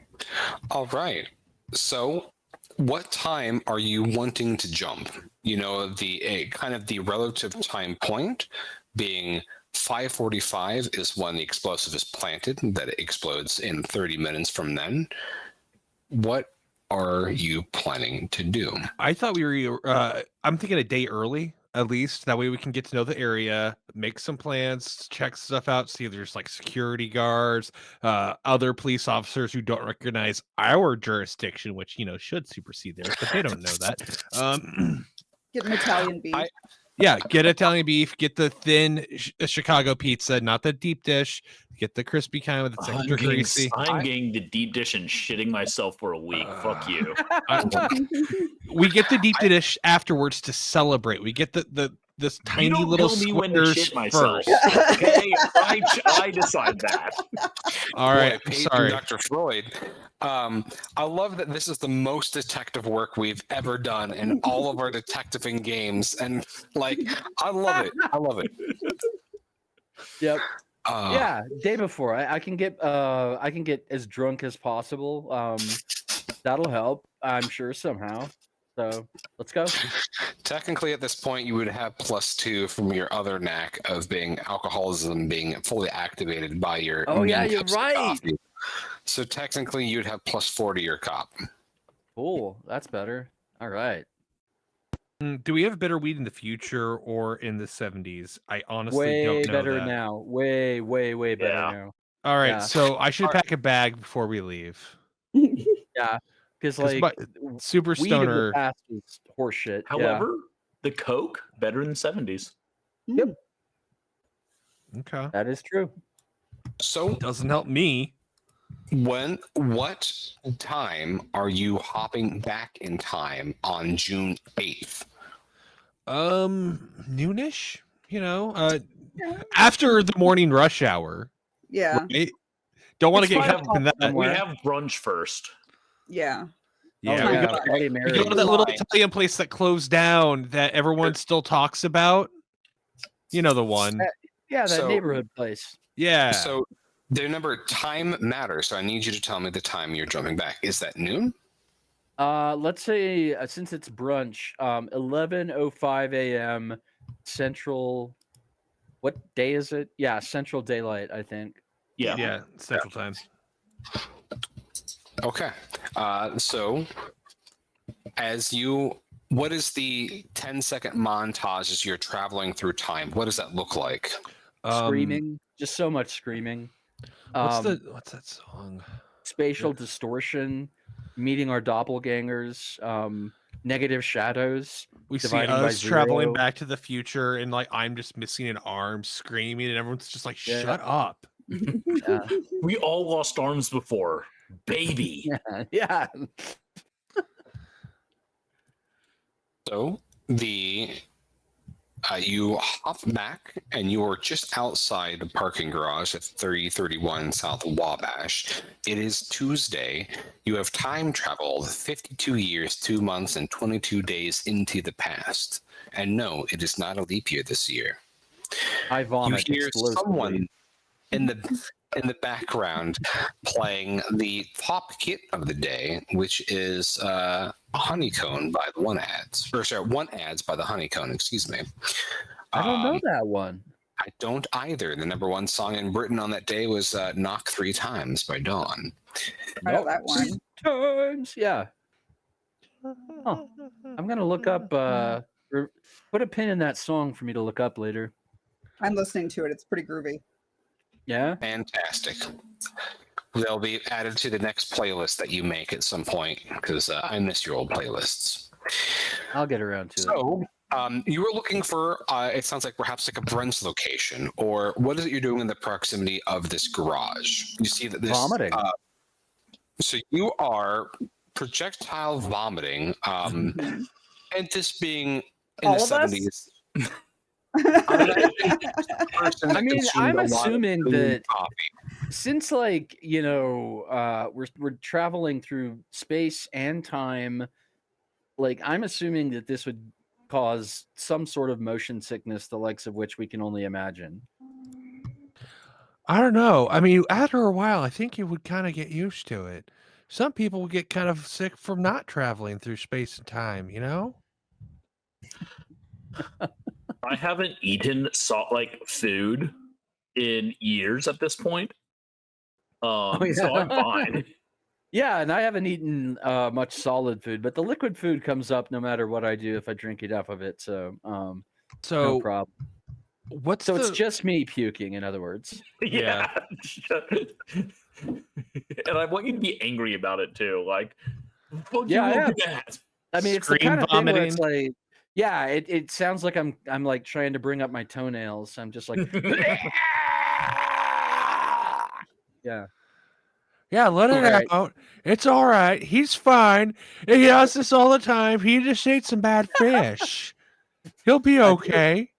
All right. So, what time are you wanting to jump? Kind of the relative time point being 5:45 is when the explosive is planted, that it explodes in 30 minutes from then. What are you planning to do?
I thought we were. I'm thinking a day early, at least. That way we can get to know the area, make some plans, check stuff out, see if there's like security guards, other police officers who don't recognize our jurisdiction, which should supersede theirs, but they don't know that.
Get an Italian beef.
Yeah, get Italian beef, get the thin Chicago pizza, not the deep dish. Get the crispy kind that's extra greasy.
I'm getting the deep dish and shitting myself for a week. Fuck you.
We get the deep dish afterwards to celebrate. We get this tiny
You don't
little
tell me when to
squares
shit myself.
first.
Okay, I decide that.
All right,
Boy,
I'm sorry.
Dr. Freud. I love that this is the most detective work we've ever done in all of our detectiving games, and I love it. I love it.
Yep.
Uh,
Yeah, day before. I can get as drunk as possible. That'll help, I'm sure, somehow. So let's go.
Technically, at this point, you would have +2 from your other knack of being alcoholism being fully activated by your.
Oh, yeah,
mean
you're
cups of
right.
coffee. So technically, you'd have +4 to your cop.
Cool. That's better. All right.
Do we have better weed in the future or in the 70s? I honestly
Way
don't know
better
that.
now. Way better
Yeah.
now.
All right,
Yeah.
so I should pack a bag before we leave.
Yeah. Because
'Cause Super
weed of the
stoner.
past is horseshit.
However, the Coke better than the 70s.
Yep.
Okay.
That is true.
So
Doesn't help me.
what time are you hopping back in time on June 8th?
Noonish, after the morning rush hour.
Yeah.
Right? Don't want to
It's
get
fine.
caught up in that.
We
Somewhere.
have brunch first.
Yeah.
Yeah,
Oh,
we
yeah.
go,
Bloody
we
Mary.
go to that little
Fine.
Italian place that closed down that everyone still talks about. You know the one.
Yeah, that
So-
neighborhood place.
Yeah.
So the number time matters. So I need you to tell me the time you're jumping back. Is that noon?
Let's say since it's brunch, 11:05 a.m. Central. What day is it? Yeah, Central Daylight, I think.
Yeah.
Yeah, Central Time.
Okay. So what is the 10-second montage as you're traveling through time? What does that look like?
Screaming, just so much screaming.
What's that song?
Spatial distortion, meeting our doppelgangers, negative shadows.
We see
dividing by
us traveling
0.
back to the future, and I'm just missing an arm, screaming, and everyone's just like,
Yeah.
"Shut up!"
Yeah.
We all lost arms before. Baby.
Yeah.
So the You hop back, and you are just outside the parking garage at 3031 South Wabash. It is Tuesday. You have time traveled 52 years, 2 months, and 22 days into the past. And no, it is not a leap year this year.
I
You
vomit
hear
explosively.
someone in the background playing the top hit of the day, which is Honeycomb by the One Ads. Or sorry, One Ads by the Honeycomb, excuse me.
I don't know that one.
I don't either. The number one song in Britain on that day was Knock 3 Times by Dawn.
I know that one.
Times, yeah. Huh. I'm gonna look up. Put a pin in that song for me to look up later.
I'm listening to it. It's pretty groovy.
Yeah.
Fantastic. They'll be added to the next playlist that you make at some point, because I miss your old playlists.
I'll get around to it.
So, you were looking for, it sounds like perhaps like a brunch location, or what is it you're doing in the proximity of this garage? You see that this...
Vomiting.
So you are projectile vomiting, and this being in
All
the
of us?
70s.
I mean, I'm assuming that
coffee.
since, like, you know, we're traveling through space and time, like, I'm assuming that this would cause some sort of motion sickness, the likes of which we can only imagine.
I don't know. I mean, after a while, I think you would kind of get used to it. Some people would get kind of sick from not traveling through space and time, you know?
I haven't eaten food in years at this point. So I'm fine.
Yeah, and I haven't eaten much solid food, but the liquid food comes up no matter what I do if I drink enough of it. So, no problem.
What's
So it's just me puking, in other words.
Yeah. And I want you to be angry about it too. Like, fuck
Yeah,
you,
I
look
am.
at that.
I mean, it's the
Scream
kind of thing where it's
vomiting?
like, yeah, it sounds like I'm like trying to bring up my toenails. I'm just like, yeah.
Yeah, let it
Right.
out. It's all right. He's fine. He does this all the time. He just ate some bad fish. He'll be okay.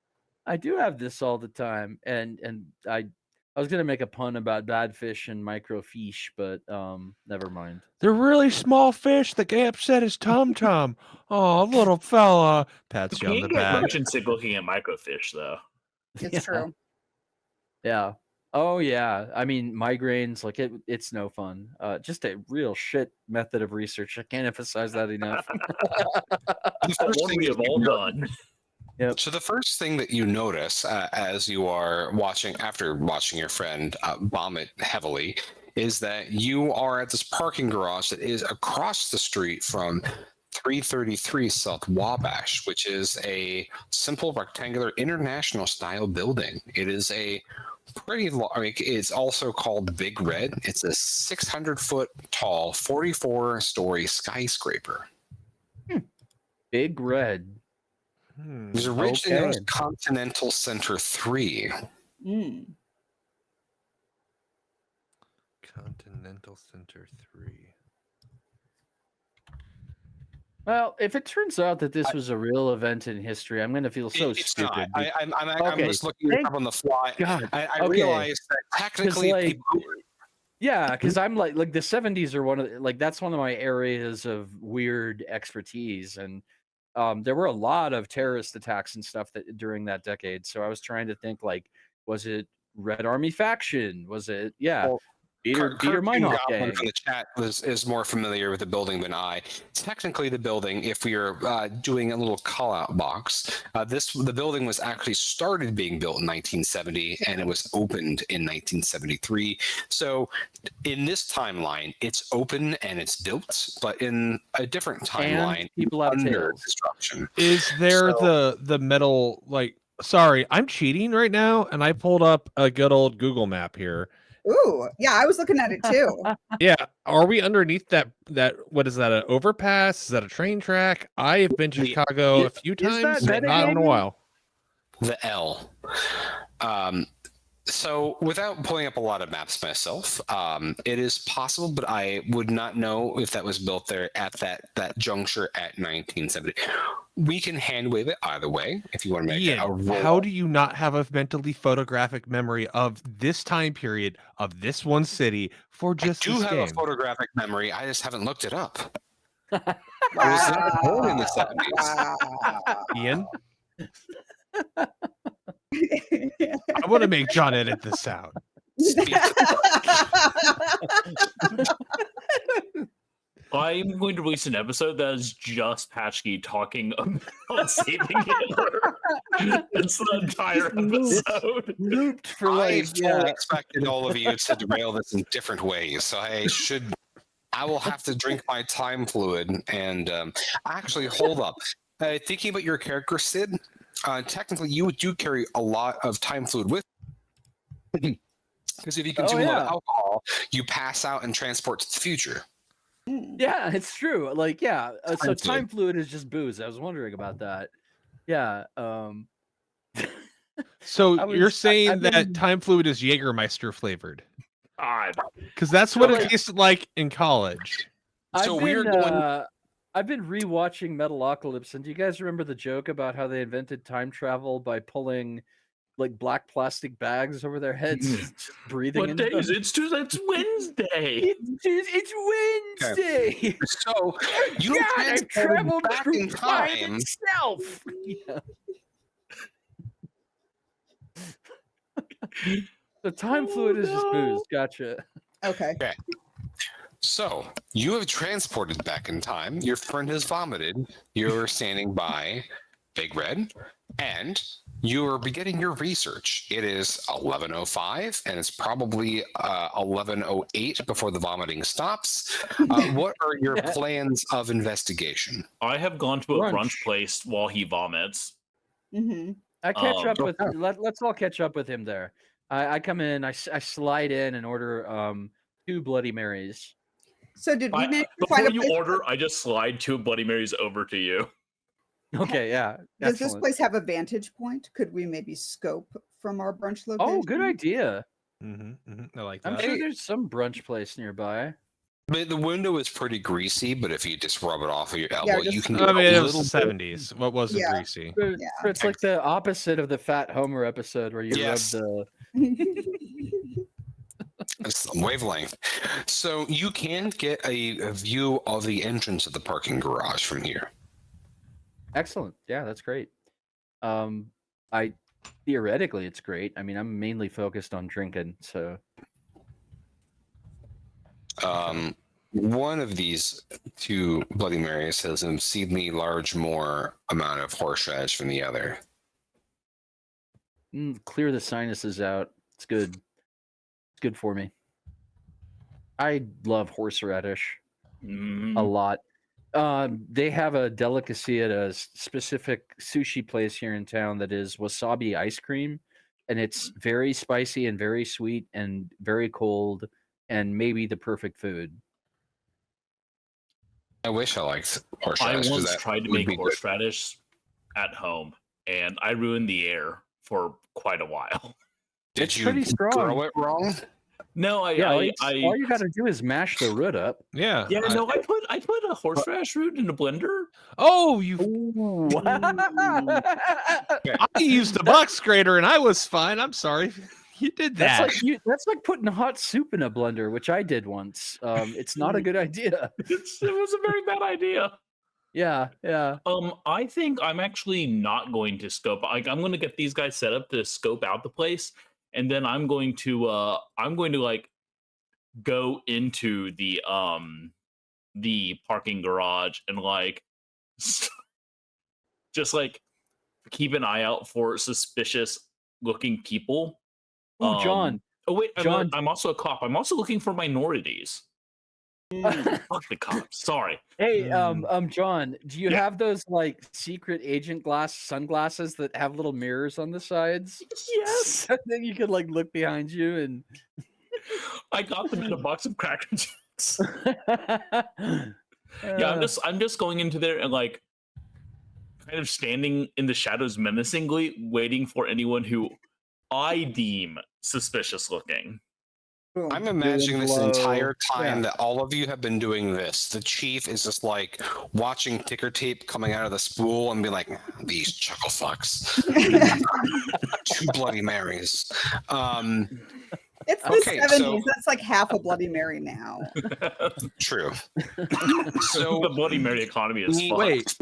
I do have this all the time, and I was gonna make a pun about bad fish and microfiche, but never mind.
They're really small fish that get upset his tum-tum. Oh, little fella. Pats you on
You
the
can't get
back.
motion sick looking at microfish, though.
It's
Yeah.
true.
Yeah. Oh yeah. I mean, migraines, like it's no fun. Just a real shit method of research. I can't emphasize that enough.
One we have all done.
Yep.
So the first thing that you notice as you are after watching your friend vomit heavily, is that you are at this parking garage that is across the street from 333 South Wabash, which is a simple rectangular international style building. It is a pretty long, it's also called Big Red. It's a 600-foot tall, 44-story skyscraper.
Big Red.
It was originally known as
Okay.
Continental Center 3.
Mm.
Continental Center 3.
Well, if it turns out that this was a real event in history, I'm gonna feel so
It's
stupid.
not. I'm
Okay,
just looking it
thank
up on the fly.
God.
I
Okay.
realize that technically
like,
people,
Yeah, because I'm like the 70s are one of that's one of my areas of weird expertise, and there were a lot of terrorist attacks and stuff that during that decade. So I was trying to think, like, was it Red Army faction? Was it
Well,
Peter
Cartoon
Meinhof
Goblin
gang?
from the chat is more familiar with the building than I. Technically, the building, if we are doing a little call-out box, the building was actually started being built in 1970, and it was opened in 1973. So, in this timeline, it's open and it's built, but in a different timeline,
And people have
under
tails.
construction.
Is there the metal, like, sorry, I'm cheating right now, and I pulled up a good old Google map here.
Ooh, yeah, I was looking at it too.
Yeah, are we underneath that what is that, an overpass? Is that a train track? I have been to Chicago a few
is that
times, but not in a
metagaming?
while.
The L. So, without pulling up a lot of maps myself, it is possible, but I would not know if that was built there at that juncture at 1970. We can hand wave it either way if you want to make
Ian,
a roll.
how do you not have a mentally photographic memory of this time period of this one city for just
I do
this
have
game?
a photographic memory. I just haven't looked it up. I was not born in the 70s.
Ian, I want to make John edit this out.
I'm going to release an episode that is just Patchkey talking about saving Hitler. That's the entire episode.
Looped for
I
like
fully expected all of you to derail this in different ways, so I will have to drink my time fluid and actually hold up. Thinking about your character, Sid, technically you do carry a lot of time fluid with because if you consume a lot of alcohol, you pass out and transport to the future.
Yeah, it's true. Like, yeah. So
Time
time fluid is just booze. I was wondering about that. Yeah.
So
I
you're
was-
saying
I've
that
been-
time fluid is Jägermeister flavored?
God.
Because that's what
like-
it tasted like in college.
So we're going.
I've been rewatching Metalocalypse, and do you guys remember the joke about how they invented time travel by pulling like black plastic bags over their heads, just breathing
What
into
day
them?
is it? It's Wednesday.
It's Wednesday.
So you
God, I've
transported
traveled
back
through
in
time
time.
itself. Yeah. The time fluid is just booze. Gotcha.
Okay.
So you have transported back in time. Your friend has vomited. You're standing by Big Red, and you are beginning your research. It is 11:05, and it's probably 11:08 before the vomiting stops. What are your
Yeah.
plans of investigation?
I have gone to a
Brunch.
brunch place while he vomits.
Hmm.
I catch up with.
okay.
Let's all catch up with him there. I come in. I slide in and order 2 Bloody Marys.
So did we manage to
Before
find a
you
place?
order, I just slide 2 Bloody Marys over to you.
Okay, yeah.
Does this
excellent.
place have a vantage point? Could we maybe scope from our brunch location?
Oh, good idea.
I like
I'm
that.
sure there's some brunch place nearby.
The window is pretty greasy, but if you just rub it off of your elbow, you
just-
can
I
get
mean,
a
it was
little
the
bit.
70s. What wasn't
Yeah.
greasy?
Yeah.
It's like the opposite of the Fat Homer episode where you
Yes.
rub the.
It's wavelength. So you can get a view of the entrance of the parking garage from here.
Excellent. Yeah, that's great. I theoretically it's great. I mean, I'm mainly focused on drinking, so
One of these 2 Bloody Marys has an exceedingly large more amount of horseradish from the other.
clear the sinuses out. It's good. It's good for me. I love horseradish a lot. They have a delicacy at a specific sushi place here in town that is wasabi ice cream, and it's very spicy and very sweet and very cold and maybe the perfect food.
I wish I liked
I
horseradish. 'cause
once
that
tried to
would
make
be good.
horseradish at home, and I ruined the air for quite a while.
Did
It's
you
pretty strong.
grow it wrong?
No,
All you got to do is mash the root up.
Yeah.
yeah, no, I put a horseradish root in a blender.
Oh, you! I used a box grater and I was fine. I'm sorry. You did that.
That's like putting hot soup in a blender, which I did once. It's not a good idea.
It was a very bad idea.
Yeah, yeah.
I think I'm actually not going to scope. Like, I'm going to get these guys set up to scope out the place, and then I'm going to like go into the parking garage and like just like keep an eye out for suspicious looking people.
Oh, John.
Oh wait,
John-
I'm also a cop. I'm also looking for minorities. Fuck the cops. Sorry.
Hey, John, do you have those like secret agent sunglasses that have little mirrors on the sides?
Yes.
And then you could like look behind you and
I got them in a box of Cracker Jacks. Yeah, I'm just going into there and like kind of standing in the shadows menacingly, waiting for anyone who I deem suspicious looking.
Boom.
I'm imagining this
low.
entire time
Yeah.
that all of you have been doing this. The chief is just like watching ticker tape coming out of the spool and be like, these chuckle fucks. 2 Bloody Marys.
It's the
Okay,
70s.
so-
That's like half a Bloody Mary now.
True.
the
So
Bloody Mary economy is fucked.
Wait,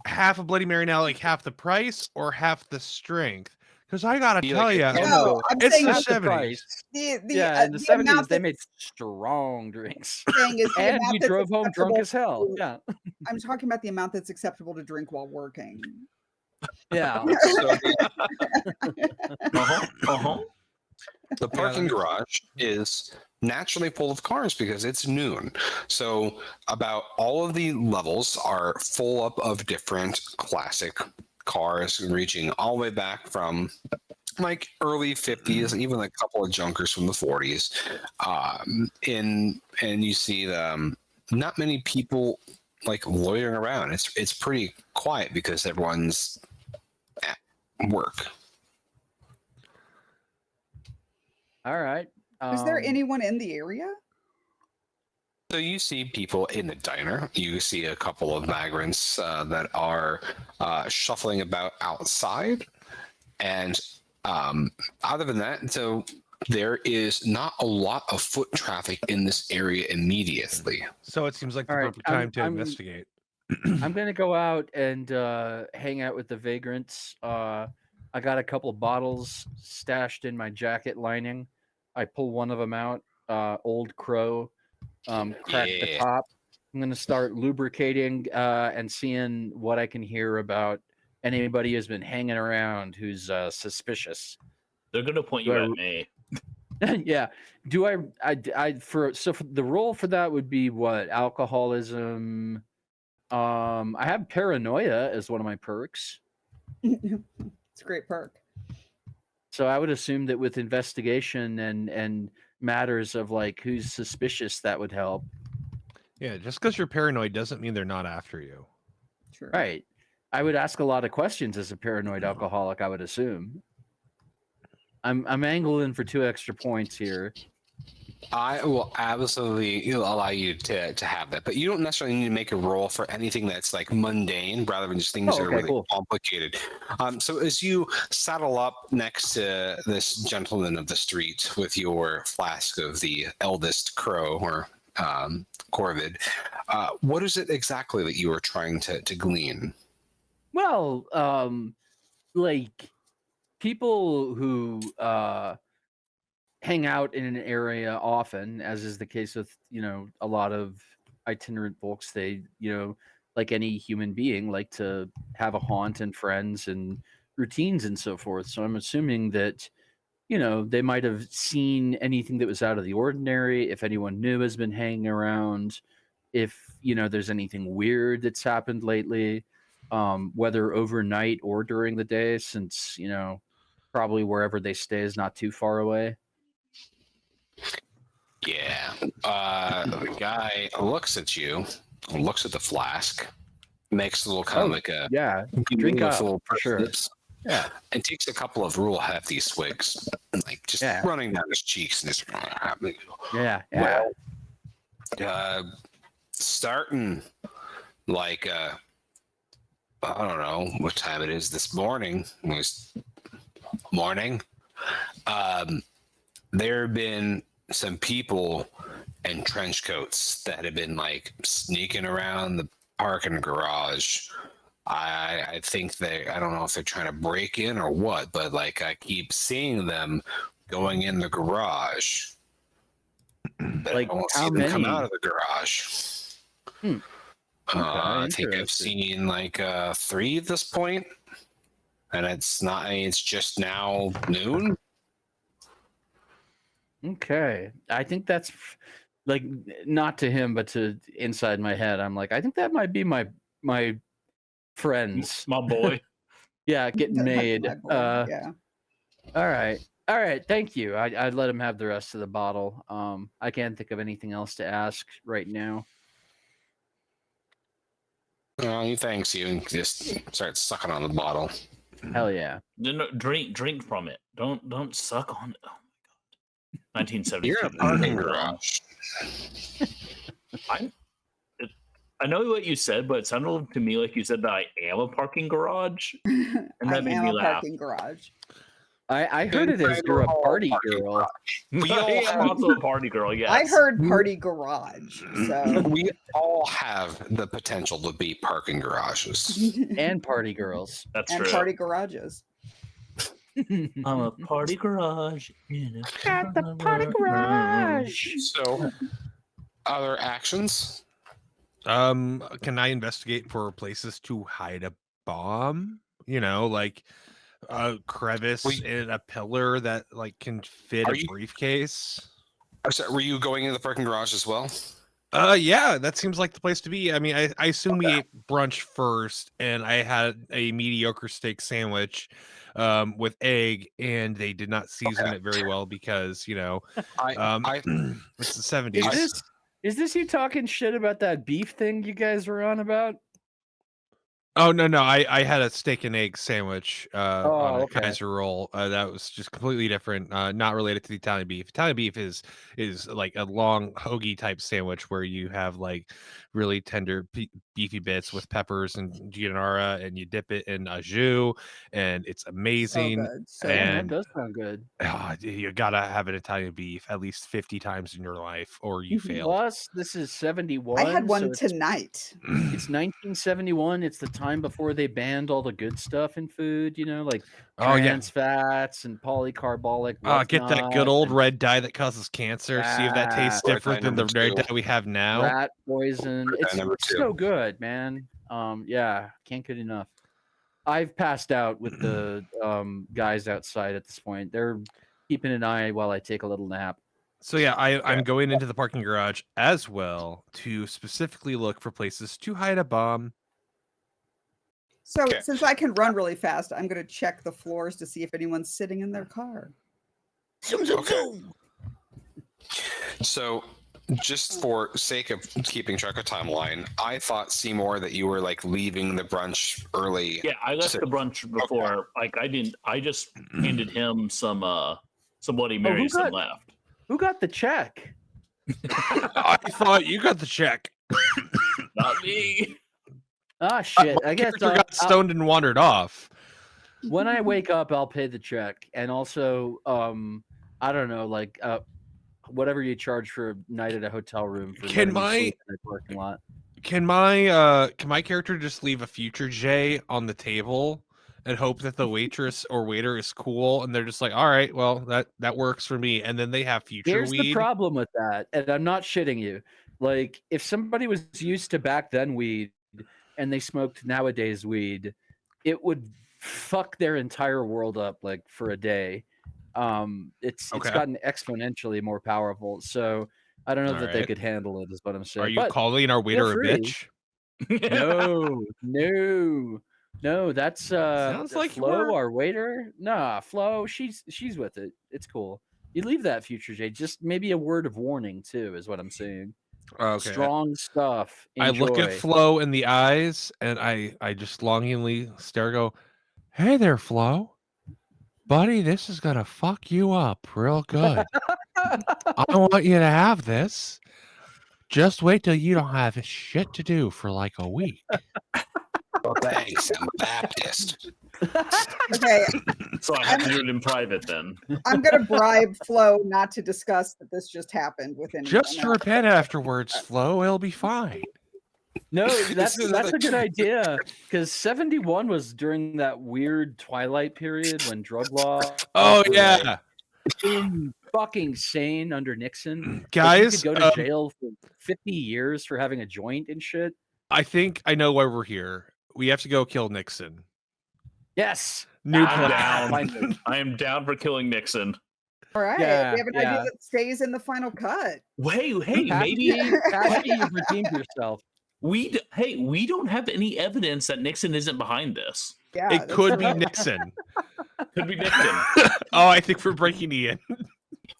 half a Bloody Mary now, like half the price or half the strength? Because I gotta
Be
tell
like-
you,
Oh,
No, I'm
it's
saying
the
Half the
70s.
price.
the
Yeah, in the
the
70s,
amount
they
that's
made strong drinks.
saying is the
And
amount
you
that's
drove home drunk
acceptable
as hell.
to-
Yeah.
I'm talking about the amount that's acceptable to drink while working.
Yeah.
so the parking
that
garage is naturally full of cars because it's noon. So about all of the levels are full up of different classic cars, reaching all the way back from like early 50s, even a couple of junkers from the 40s. And you see not many people like loitering around. It's pretty quiet because everyone's at work.
All right.
Is there anyone in the area?
So you see people in the diner. You see a couple of vagrants that are shuffling about outside, and other than that, so there is not a lot of foot traffic in this area immediately.
So it seems like the
All right,
perfect time to
I'm-
investigate.
I'm gonna go out and hang out with the vagrants. I got a couple of bottles stashed in my jacket lining. I pull one of them out, Old Crow, crack the
Yeah.
top. I'm gonna start lubricating and seeing what I can hear about anybody who's been hanging around who's suspicious.
They're gonna point you
Do I-
at me.
Yeah. Do for the role for that would be what? Alcoholism. I have paranoia as one of my perks.
It's a great perk.
So I would assume that with investigation and matters of like who's suspicious, that would help.
Yeah, just because you're paranoid doesn't mean they're not after you.
True.
Right. I would ask a lot of questions as a paranoid alcoholic, I would assume. I'm angling for 2 extra points here.
I will absolutely allow you to have that, but you don't necessarily need to make a roll for anything that's like mundane rather than just things
Oh,
that are
okay,
really
cool.
complicated. So as you saddle up next to this gentleman of the street with your flask of the eldest crow or corvid, what is it exactly that you are trying to glean?
Well, like people who hang out in an area often, as is the case with, a lot of itinerant folks, they, like any human being, like to have a haunt and friends and routines and so forth. So I'm assuming that, they might have seen anything that was out of the ordinary, if anyone new has been hanging around, if, there's anything weird that's happened lately, whether overnight or during the day, since, probably wherever they stay is not too far away.
Yeah. The guy looks at you, looks at the flask, makes a little kind of like a
Yeah, drink up,
little
for sure.
lips,
Yeah.
and takes a couple of real hefty swigs, like just
Yeah.
running down his cheeks and just
Yeah.
starting like I don't know what time it is this morning. It was morning. There have been some people in trench coats that have been like sneaking around the parking garage. I think I don't know if they're trying to break in or what, but like I keep seeing them going in the garage. But
Like,
I don't
how
see them come
many?
out of the garage. I think I've
interesting.
seen like 3 at this point, and it's not. I mean, it's just now noon.
Okay. I think that's like not to him, but to inside my head. I'm like, I think that might be my friends.
My boy.
Yeah, getting made.
My boy, yeah.
All right. Thank you. I'd let him have the rest of the bottle. I can't think of anything else to ask right now.
He thanks you and just starts sucking on the bottle.
Hell yeah.
No, drink from it. Don't suck on it. Oh my god. 1972.
You're a parking garage.
I know what you said, but it sounded to me like you said that I am a parking garage, and
I
that made
am
me
a
laugh.
parking garage.
I heard it as you're a party girl.
We
I
all
am
have,
also a party girl. Yes.
I heard party garage. So
we all have the potential to be parking garages.
And party girls.
That's
and
true.
party garages.
I'm a party garage.
Got the party garage.
So, other actions?
Can I investigate for places to hide a bomb? You know, like a crevice in a pillar that like can fit a briefcase.
I'm sorry, were you going into the parking garage as well?
Yeah, that seems like the place to be. I mean, I assume we ate brunch first, and I had a mediocre steak sandwich with egg, and they did not season it very well because, you know, it's the 70s.
Is this you talking shit about that beef thing you guys were on about?
Oh no, I had a steak and egg sandwich on a
okay.
Kaiser roll. That was just completely different, not related to the Italian beef. Italian beef is like a long hoagie type sandwich where you have like really tender beefy bits with peppers and gianara, and you dip it in au jus, and it's amazing.
That does sound good.
You gotta have an Italian beef at least 50 times in your life, or you fail.
Plus, this is 71.
I had one
so
tonight.
It's 1971. It's the time before they banned all the good stuff in food, you know, like trans fats and polycarbolic.
Get that good old red dye that causes cancer. See if that tastes different than the red dye we have now.
Rat poison. It's so good, man. Yeah, can't get enough. I've passed out with the guys outside at this point. They're keeping an eye while I take a little nap.
So yeah, I'm going into the parking garage as well to specifically look for places to hide a bomb.
So since I can run really fast, I'm going to check the floors to see if anyone's sitting in their car.
Zoom, zoom, zoom.
So, just for sake of keeping track of timeline, I thought, Seymour, that you were like leaving the brunch early.
Yeah, I left the brunch before. Like I didn't. I just handed him some Bloody Marys and left.
Who got the check?
I thought you got the check.
Not me.
Ah, shit. I guess
I got stoned and wandered off.
When I wake up, I'll pay the check. And also, I don't know, like whatever you charge for a night at a hotel room for
can my
parking lot.
Can my character just leave a future J on the table and hope that the waitress or waiter is cool, and they're just like, all right, well, that works for me, and then they have future
Here's
weed?
The problem with that, and I'm not shitting you. Like, if somebody was used to back then weed and they smoked nowadays weed, it would fuck their entire world up like for a day. It's gotten exponentially more powerful. So I don't know that they could handle it, is what I'm saying.
Are you calling our waiter a bitch?
No, that's
sounds like
Flo, our waiter. Nah, Flo, she's with it. It's cool. You leave that, future Jay. Just maybe a word of warning too, is what I'm saying.
Okay.
Strong stuff. Enjoy.
I look at Flo in the eyes and I just longingly stare and go, hey there, Flo. Buddy, this is gonna fuck you up real good. I want you to have this. Just wait till you don't have shit to do for like a week.
Well, thanks, I'm a Baptist.
Okay.
So I have to do it in private then.
I'm going to bribe Flo not to discuss that this just happened with anyone.
Just repent afterwards, Flo. It'll be fine.
No, that's a good idea, because 71 was during that weird twilight period when drug law.
Oh yeah,
fucking sane under Nixon.
Guys,
you could go to jail for 50 years for having a joint and shit.
I think I know why we're here. We have to go kill Nixon.
Yes,
new
plan. I am down for killing Nixon.
All right, we have an idea that stays in the final cut.
Hey, maybe
you've redeemed yourself.
We don't have any evidence that Nixon isn't behind this.
Yeah,
it could be Nixon.
Could be Nixon.
Oh, I think we're breaking the in.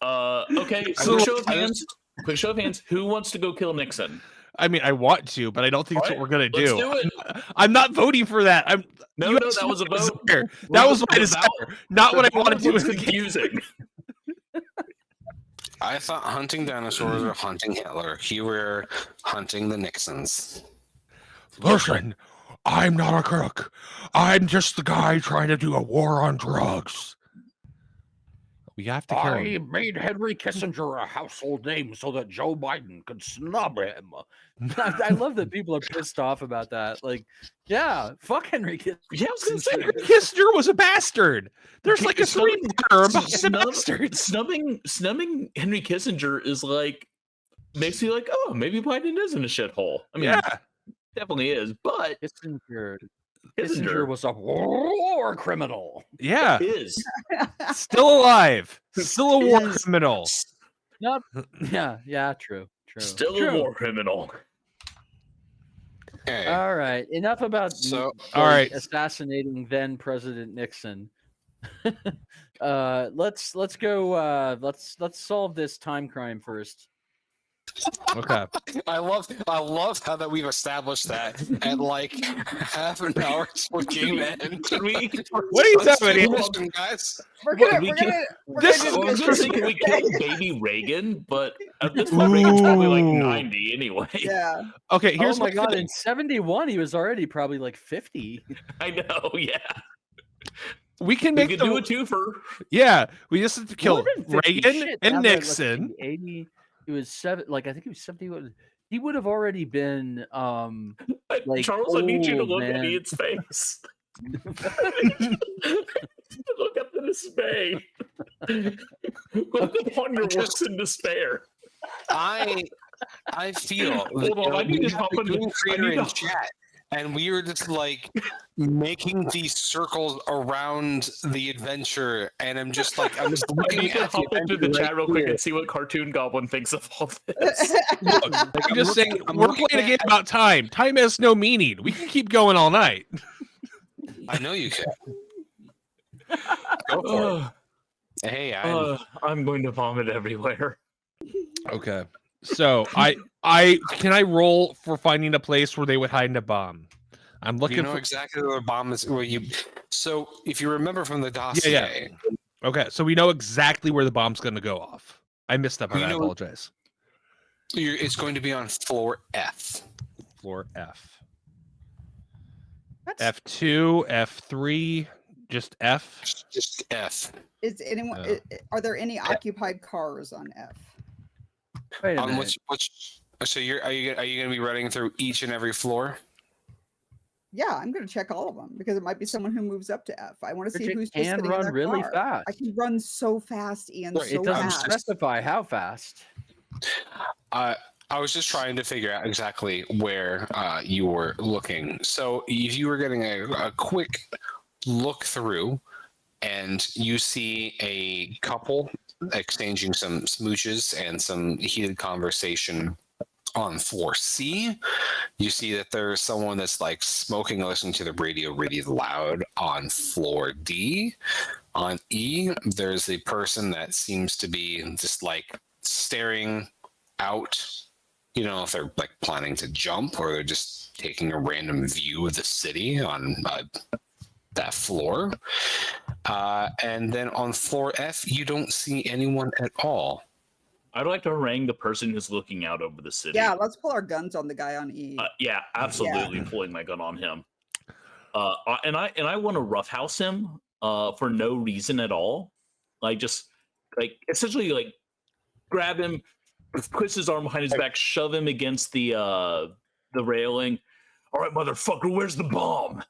Okay. So quick show of hands. Who wants to go kill Nixon?
I mean, I want to, but I don't think that's what we're gonna
Let's
do.
do it.
I'm not voting for that.
No, that was a vote.
That was my desire, not what I wanted to do.
Was confusing.
I thought hunting dinosaurs or hunting Hitler. You were hunting the Nixons.
Listen, I'm not a crook. I'm just the guy trying to do a war on drugs. We have to kill him.
I made Henry Kissinger a household name so that Joe Biden could snub him. I love that people are pissed off about that. Like, yeah, fuck Henry Kissinger.
Yeah, I was gonna say
Kissinger was a bastard. There's like a three-letter about bastards.
Snubbing Henry Kissinger is like makes me like, oh, maybe Biden isn't a shithole. I mean,
Yeah,
definitely is, but
Kissinger was a war criminal.
yeah,
is
still alive, still a war criminal.
Not, yeah, true.
Still
true.
a war criminal.
Okay.
All right, enough about
all right,
assassinating then President Nixon. Let's go. Let's solve this time crime first.
Okay.
I love how that we've established that at like half an hour before game end.
Can we?
What are you talking about,
guys?
We're gonna
we
do
I was gonna say, can we kill baby Reagan? But at this point, Reagan's probably like 90 anyway.
Yeah.
Okay, here's
Oh my god!
thing.
In 71, he was already probably like 50.
I know. Yeah.
We can
We
make
could
the
do a twofer.
yeah. We just have to kill
More than 50.
Reagan
Shit,
and
now that, let's
Nixon.
see, 80. He was I think he was 71. He would have already been like
Charles, I need you to
old,
look
man.
at Ian's face. Look at the dismay. Look upon your works in despair.
I feel
Hold on, I need to hop
the
into
game creator
I need
in
to-
chat, and we were just like making these circles around the adventure, and I'm just
I
looking
need to
at
hop into the
adventure
chat real
right
quick
here.
and see what Cartoon Goblin thinks of all this.
Look, I'm just saying, we're playing a game about time. Time has no meaning. We can keep going all night.
I know you can. Go for it. Hey,
I'm going to vomit everywhere.
Okay. So I can I roll for finding a place where they would hide a bomb? I'm looking
you know
for
exactly where the bomb is. Where you? So if you remember from the dossier,
okay, so we know exactly where the bomb's gonna go off. I missed that part.
You
I
know-
apologize.
it's going to be on floor F.
Floor F.
That's-
F2, F3, just F.
Just F.
Is anyone? Are there any occupied cars on F?
Wait a minute.
So are you going to be running through each and every floor?
Yeah, I'm going to check all of them because it might be someone who moves up to F. I want to see
Bridget
who's just
can
sitting in
run
their
really
car.
fast.
I can run so fast, Ian.
Right,
So
It doesn't
fast.
specify how fast.
I was just trying to figure out exactly where you were looking. So if you were getting a quick look through, and you see a couple exchanging some smooches and some heated conversation on floor C, you see that there's someone that's like smoking and listening to the radio really loud on floor D. On E, there's a person that seems to be just like staring out. You don't know if they're like planning to jump or they're just taking a random view of the city on that floor. And then on floor F, you don't see anyone at all.
I'd like to harangue the person who's looking out over the city.
Yeah, let's pull our guns on the guy on E.
Yeah, absolutely pulling my gun on him. And I want to roughhouse him for no reason at all. Like essentially like grab him, twist his arm behind his back, shove him against the railing. All right, motherfucker, where's the bomb?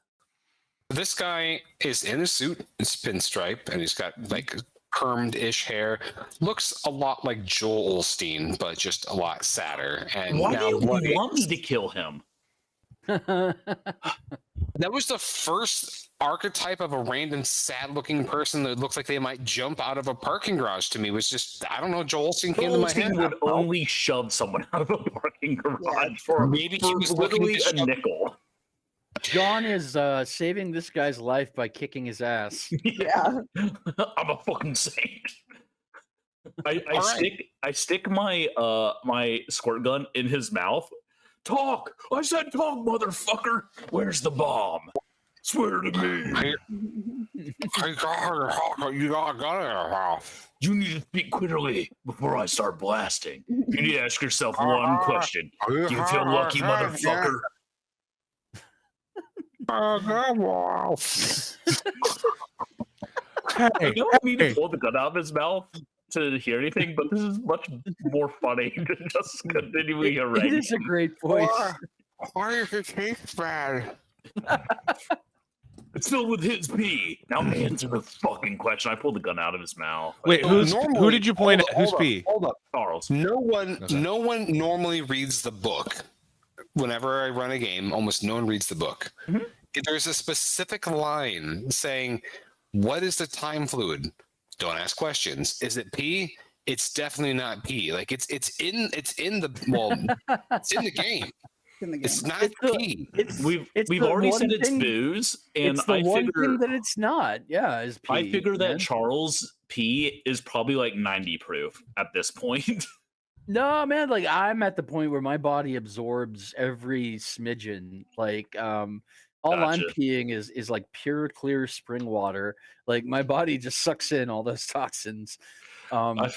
This guy is in a suit, it's pinstripe, and he's got like permed-ish hair. Looks a lot like Joel Osteen, but just a lot sadder. And
Why
now
do you
what-
want me to kill him?
That was the first archetype of a random sad-looking person that looks like they might jump out of a parking garage to me. Was just, I don't know, Joel Osteen came to my head.
Osteen would only shove someone out of a parking garage for
Maybe he was looking
literally
to
a
shove-
nickel.
John is saving this guy's life by kicking his ass.
Yeah.
I'm a fucking saint. I
All right.
stick my my squirt gun in his mouth, Talk! I said talk, motherfucker! Where's the bomb? Swear to me! You need to speak clearly before I start blasting. You need to ask yourself one question. Do you feel lucky, motherfucker? I
Hey,
don't need to
hey.
pull the gun out of his mouth to hear anything, but this is much more funny than just continuing a
It is a great voice.
Why does it taste bad?
It's filled with his pee. Now answer the fucking question. I pulled the gun out of his mouth.
Wait, who did you point at? Who's pee?
Hold up.
Charles.
No one normally reads the book. Whenever I run a game, almost no one reads the book.
Mhm.
There's a specific line saying, "What is the time fluid?" Don't ask questions. Is it pee? It's definitely not pee. Like it's in the it's in the game.
In the game.
It's not
It's the-
pee.
We've already said it's booze, and
It's the
I
one
figure
thing that it's not. Yeah, is pee.
I figure that
man.
Charles pee is probably like 90 proof at this point.
No, man, like I'm at the point where my body absorbs every smidgen. Like all I'm
Gotcha.
peeing is like pure clear spring water. Like my body just sucks in all those toxins.
I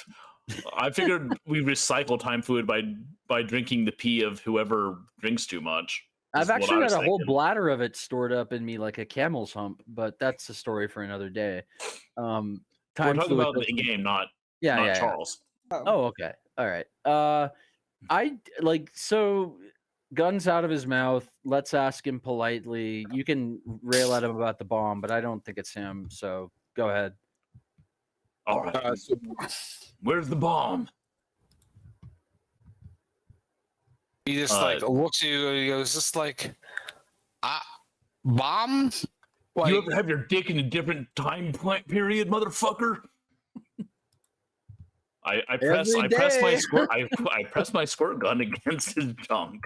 figured we recycle time fluid by drinking the pee of whoever drinks too much.
I've
is what I
actually
was
got a whole
thinking.
bladder of it stored up in me like a camel's hump, but that's a story for another day.
We're
Time
talking
fluid
about the
doesn't-
game, not
yeah.
Charles.
Oh, okay. All right. I like so guns out of his mouth. Let's ask him politely. You can rail at him about the bomb, but I don't think it's him. So go ahead.
All right. Where's the bomb?
He just like looks at you and he goes, just like, bomb? Like,
You ever have your dick in a different time period, motherfucker? I press my squirt gun against his junk.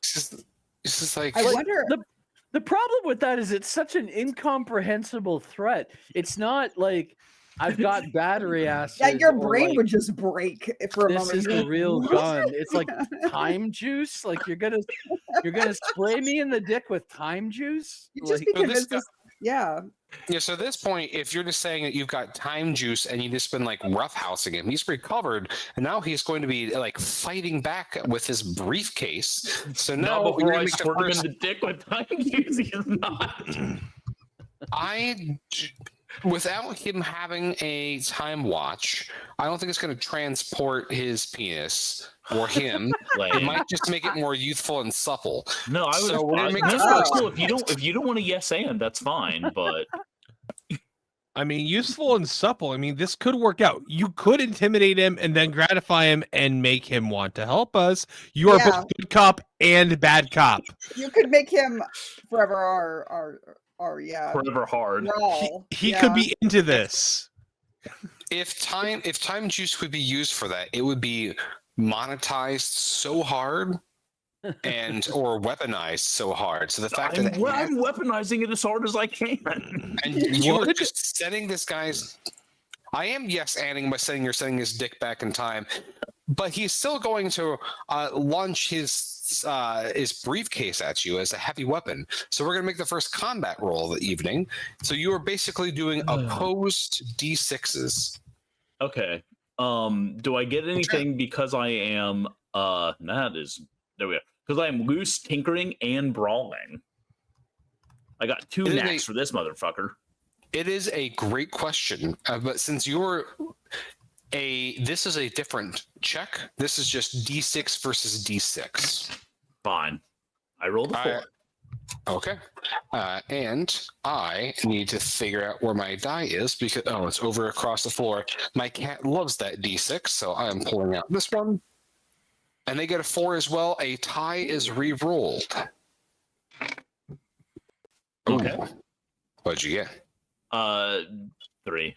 it's just like,
I wonder.
The problem with that is it's such an incomprehensible threat. It's not like I've got battery acid.
Yeah, your
or,
brain
like,
would just break for a
this
moment.
is
You're
a
like,
real
"What?"
gun. It's like time juice. Like you're gonna spray me in the dick with time juice.
You just
Like,
be
So this
convinced.
guy-
Yeah.
yeah, so at this point, if you're just saying that you've got time juice and you've just been like roughhousing him, he's recovered, and now he's going to be like fighting back with his briefcase. So now
Not
we're
before
gonna
I
make the
squirt him in
first-
the dick with time juice. He is not.
Without him having a time watch, I don't think it's going to transport his penis or him. It
Lame.
might just make it more youthful and supple.
No, I was.
So we're gonna make
no,
the
no,
first-
cool. If you don't want to yes and, that's fine. But
I mean, useful and supple. I mean, this could work out. You could intimidate him and then gratify him and make him want to help us. You are
Yeah.
both good cop and bad cop.
You could make him forever our
forever hard.
Rawl.
He
Yeah.
could be into this.
If time juice would be used for that, it would be monetized so hard and or weaponized so hard. So the fact
I'm
that
weaponizing it as hard as I can.
and you were
What?
just setting this guy's I am yes anding by saying you're setting his dick back in time, but he's still going to launch his briefcase at you as a heavy weapon. So we're going to make the first combat roll of the evening. So you are basically doing opposed D6s.
Okay. Do I get anything because I am there we go. Because I am loose, tinkering, and brawling. I got 2
It is
knacks for this motherfucker.
It is a great question, but since you're this is a different check. This is just D6 versus D6.
Fine. I rolled a 4.
Okay. And I need to figure out where my die is because it's over across the floor. My cat loves that D6, so I am pulling out this one. And they get a 4 as well. A tie is re-rolled.
Okay.
Ooh. What'd you get?
3.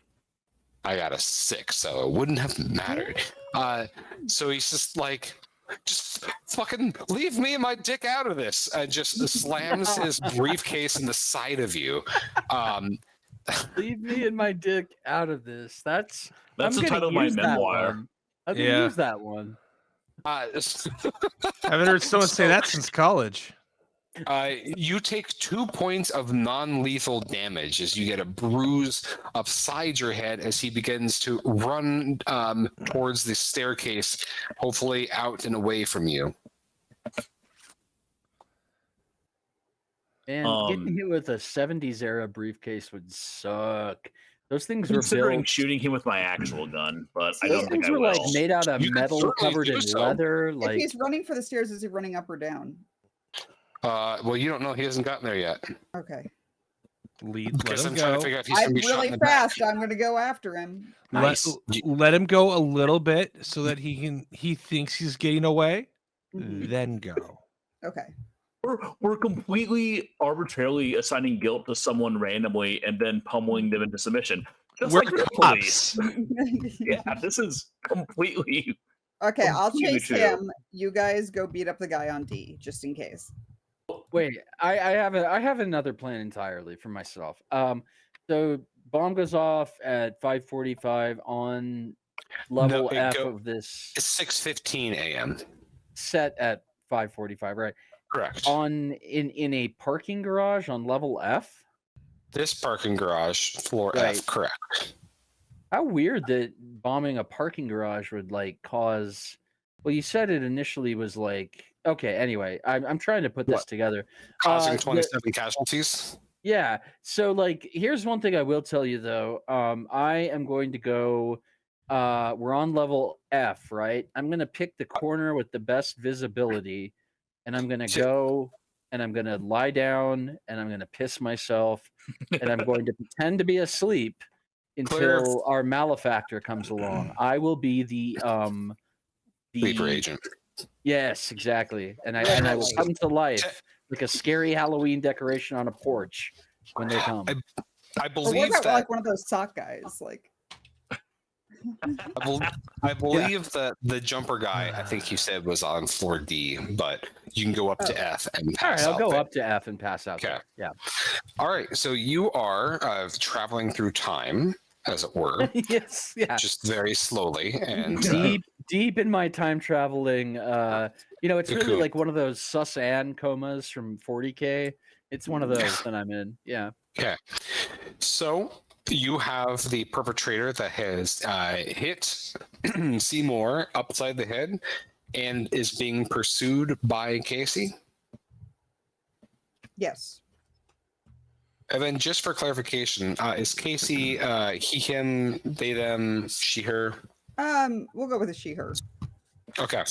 I got a 6, so it wouldn't have mattered. So he's just like, just fucking leave me and my dick out of this, and just slams his briefcase in the side of you.
leave me and my dick out of this. That's
That's
I'm
the
gonna
title of my
use that
memoir.
one. I'm gonna
Yeah.
use that one.
I haven't heard someone say that since college.
You take 2 points of non-lethal damage as you get a bruise upside your head as he begins to run towards the staircase, hopefully out and away from you.
And getting hit with a 70s era briefcase would suck. Those things were
Considering
built.
shooting him with my actual gun, but I
Those
don't think
things
I
were
will.
like made out of
You can
metal,
certainly
covered
do
in
so.
leather.
If
Like
he's running for the stairs, is he running up or down?
Well, you don't know. He hasn't gotten there yet.
Okay.
Let
Because
him
I'm trying to
go.
figure out if he's
I'm
going to be shot in
really
the back.
fast. I'm going to go after him.
Nice.
Let him go a little bit so that he thinks he's getting away.
Mhm.
Then go.
Okay.
We're completely arbitrarily assigning guilt to someone randomly and then pummeling them into submission. Just
We're
like the
cops.
police. Yeah, this is completely.
Okay, I'll
Completely
chase
true.
him. You guys go beat up the guy on D, just in case.
wait, I have another plan entirely for myself. So bomb goes off at 5:45 on level
it
F
go-
of this
It's 6:15 a.m.
set at 5:45, right?
Correct.
In a parking garage on level F.
This parking garage, floor
Right.
F, correct.
How weird that bombing a parking garage would like cause. Well, you said it initially was like okay. Anyway, I'm trying to put this
What?
together.
Causing
the-
27 casualties.
Yeah. So like, here's one thing I will tell you though. I am going to go. We're on level F, right? I'm gonna pick the corner with the best visibility, and I'm gonna
Shit.
go and I'm gonna lie down and I'm gonna piss myself, and I'm going to pretend to be asleep
Clear.
until our malefactor comes along. I will be the
Sleeper agent.
Yes, exactly. And I will
Right.
come to life like a scary Halloween decoration on a porch when they come.
I
Or what
believe
about
that
like one of those sock guys? Like,
I believe that the jumper guy, I think you said, was on floor D, but you can go up to F and
All right,
pass
I'll
out
go
there.
up to F and pass out.
Okay.
There. Yeah.
All right, so you are traveling through time, as it were,
Yes. Yeah.
just very slowly, and
Deep in my time traveling. It's really
Cocoon.
like one of those Susan comas from 40K. It's one of those that I'm in. Yeah.
okay. So you have the perpetrator that has hit Seymour upside the head and is being pursued by Casey.
yes.
And then, just for clarification, is Casey he, him, they, them, she, her?
We'll go with a she/her.
Okay.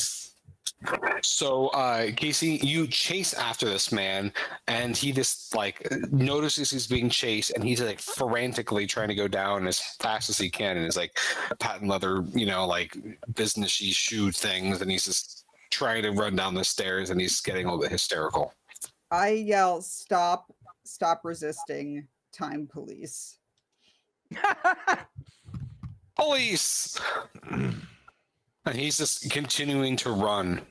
So, Casey, you chase after this man, and he just like notices he's being chased, and he's like frantically trying to go down as fast as he can, and his like patent leather, like businessy shoe things, and he's just trying to run down the stairs, and he's getting a little bit hysterical.
I yell, "Stop! Stop resisting! Time police!"
Police! And he's just continuing to run.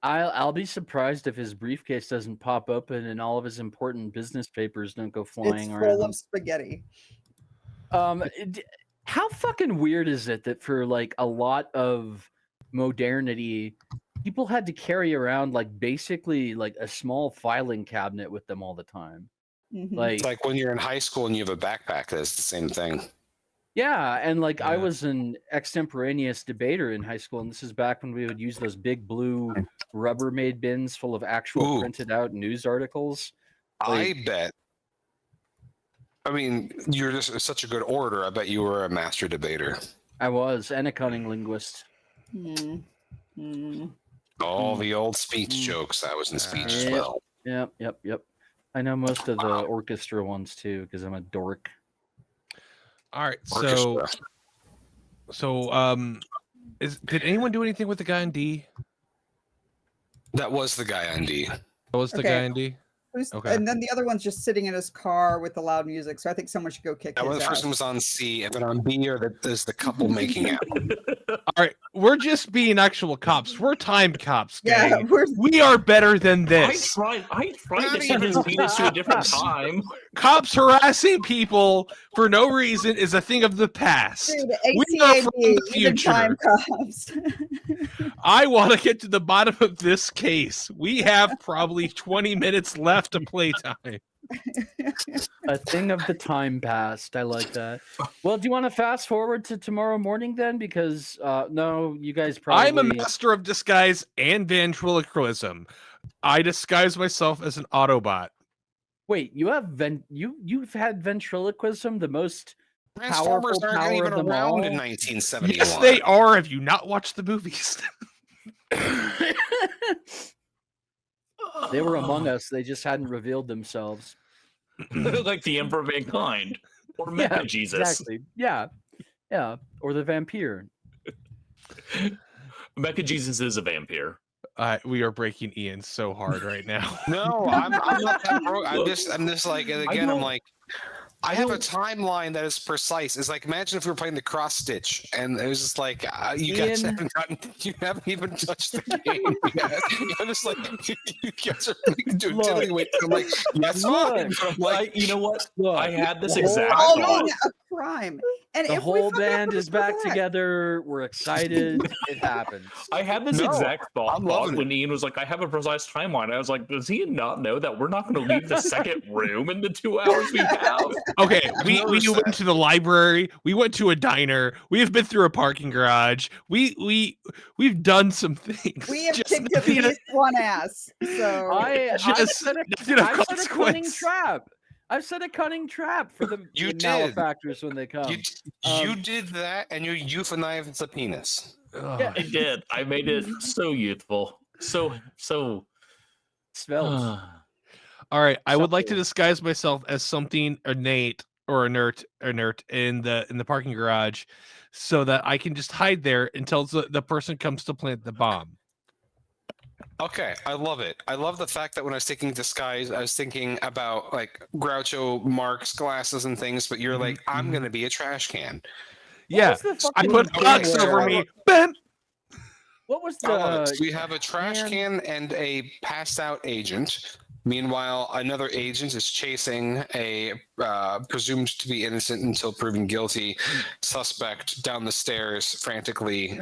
I'll be surprised if his briefcase doesn't pop open and all of his important business papers don't go
It's
flying
full
around.
of spaghetti.
How fucking weird is it that for like a lot of modernity, people had to carry around like basically like a small filing cabinet with them all the time?
Mhm.
Like,
It's like when you're in high school and you have a backpack, that's the same thing.
yeah, and like I
Yeah.
was an extemporaneous debater in high school, and this is back when we would use those big blue Rubbermaid bins full of actual
Ooh.
printed out news articles.
I bet. I mean, you're just such a good orator. I bet you were a master debater.
I was, and a cunning linguist.
Mm. Mm.
All the old speech
Mm.
jokes. I was in speech as
Yep.
well.
Yep. I know most of the orchestra ones too, because I'm a dork.
All right.
Orchestra.
Did anyone do anything with the guy in D?
That was the guy on D.
That was the
Okay.
guy in D. Okay.
And then the other one's just sitting in his car with the loud music. So I think someone should go kick
That
his
one
ass.
person was on C, and then on B there's the couple making out.
All right. We're just being actual cops. We're time cops,
Yeah,
gang.
we're
We are better than
I
this.
tried to send his penis to a different time.
Cops harassing people for no reason is a thing of the past.
Dude,
We are from
ACAB,
the
even time
future.
cops.
I want to get to the bottom of this case. We have probably 20 minutes left to playtime.
A thing of the time past. I like that. Well, do you want to fast forward to tomorrow morning then? Because no, you guys probably.
I'm a master of disguise and ventriloquism. I disguise myself as an Autobot.
Wait, you have you've had ventriloquism, the most
Transformers
powerful
aren't
power
even
of them
around
all?
in 1971.
Yes, they are. Have you not watched the movies?
They were among us. They just hadn't revealed themselves.
Like the Emperor of Mankind or Mecha Jesus.
Exactly. Yeah. Yeah. Or the vampire.
Mecha Jesus is a vampire.
We are breaking Ian so hard right now.
No, I'm not that broke. I'm just like, and again, I'm like, I have a timeline that is precise. It's like, imagine if we were playing the cross stitch, and it was just like, you guys
Ian.
you haven't even touched the game yet. I'm just like, you guys are like, doing tiddlywinks. I'm like, yes, fine. But I'm like,
You know what?
Look,
I had this
the whole-
exact
Solving
thought.
a crime. And
The
if
whole
we fuck up,
band
we're
is back
correct.
together. We're excited. It happens.
I had this
No,
exact thought
I'm loving
when Ian was like, I have a precise timeline. I was like, does he not know that we're not going to leave the second room in the 2 hours we have?
Okay, we
noticed
went
that.
to the library. We went to a diner. We have been through a parking garage. We've done some things.
We have
Just
kicked at
nothing-
least one ass. So
I've
Just
set
nothing of
a cunning
consequence.
trap. I've set a cunning trap for the
You
the
did.
malefactors when they come.
you did that, and you euthanized the penis.
Ugh.
Yeah.
I did. I made it so youthful. So
Svelte.
All right, I would like to
Something.
disguise myself as something innate or inert in the parking garage, so that I can just hide there until the person comes to plant the bomb.
Okay, I love it. I love the fact that when I was thinking disguise, I was thinking about like Groucho Marx glasses and things, but you're like, I'm gonna be a trash can.
Yeah,
was the
I
fucking
put
thing
box
where-
over me. Bam!
What was
I love it.
the?
So we have a trash
man.
can and a passed out agent. Meanwhile, another agent is chasing a presumed to be innocent until proven guilty suspect down the stairs frantically.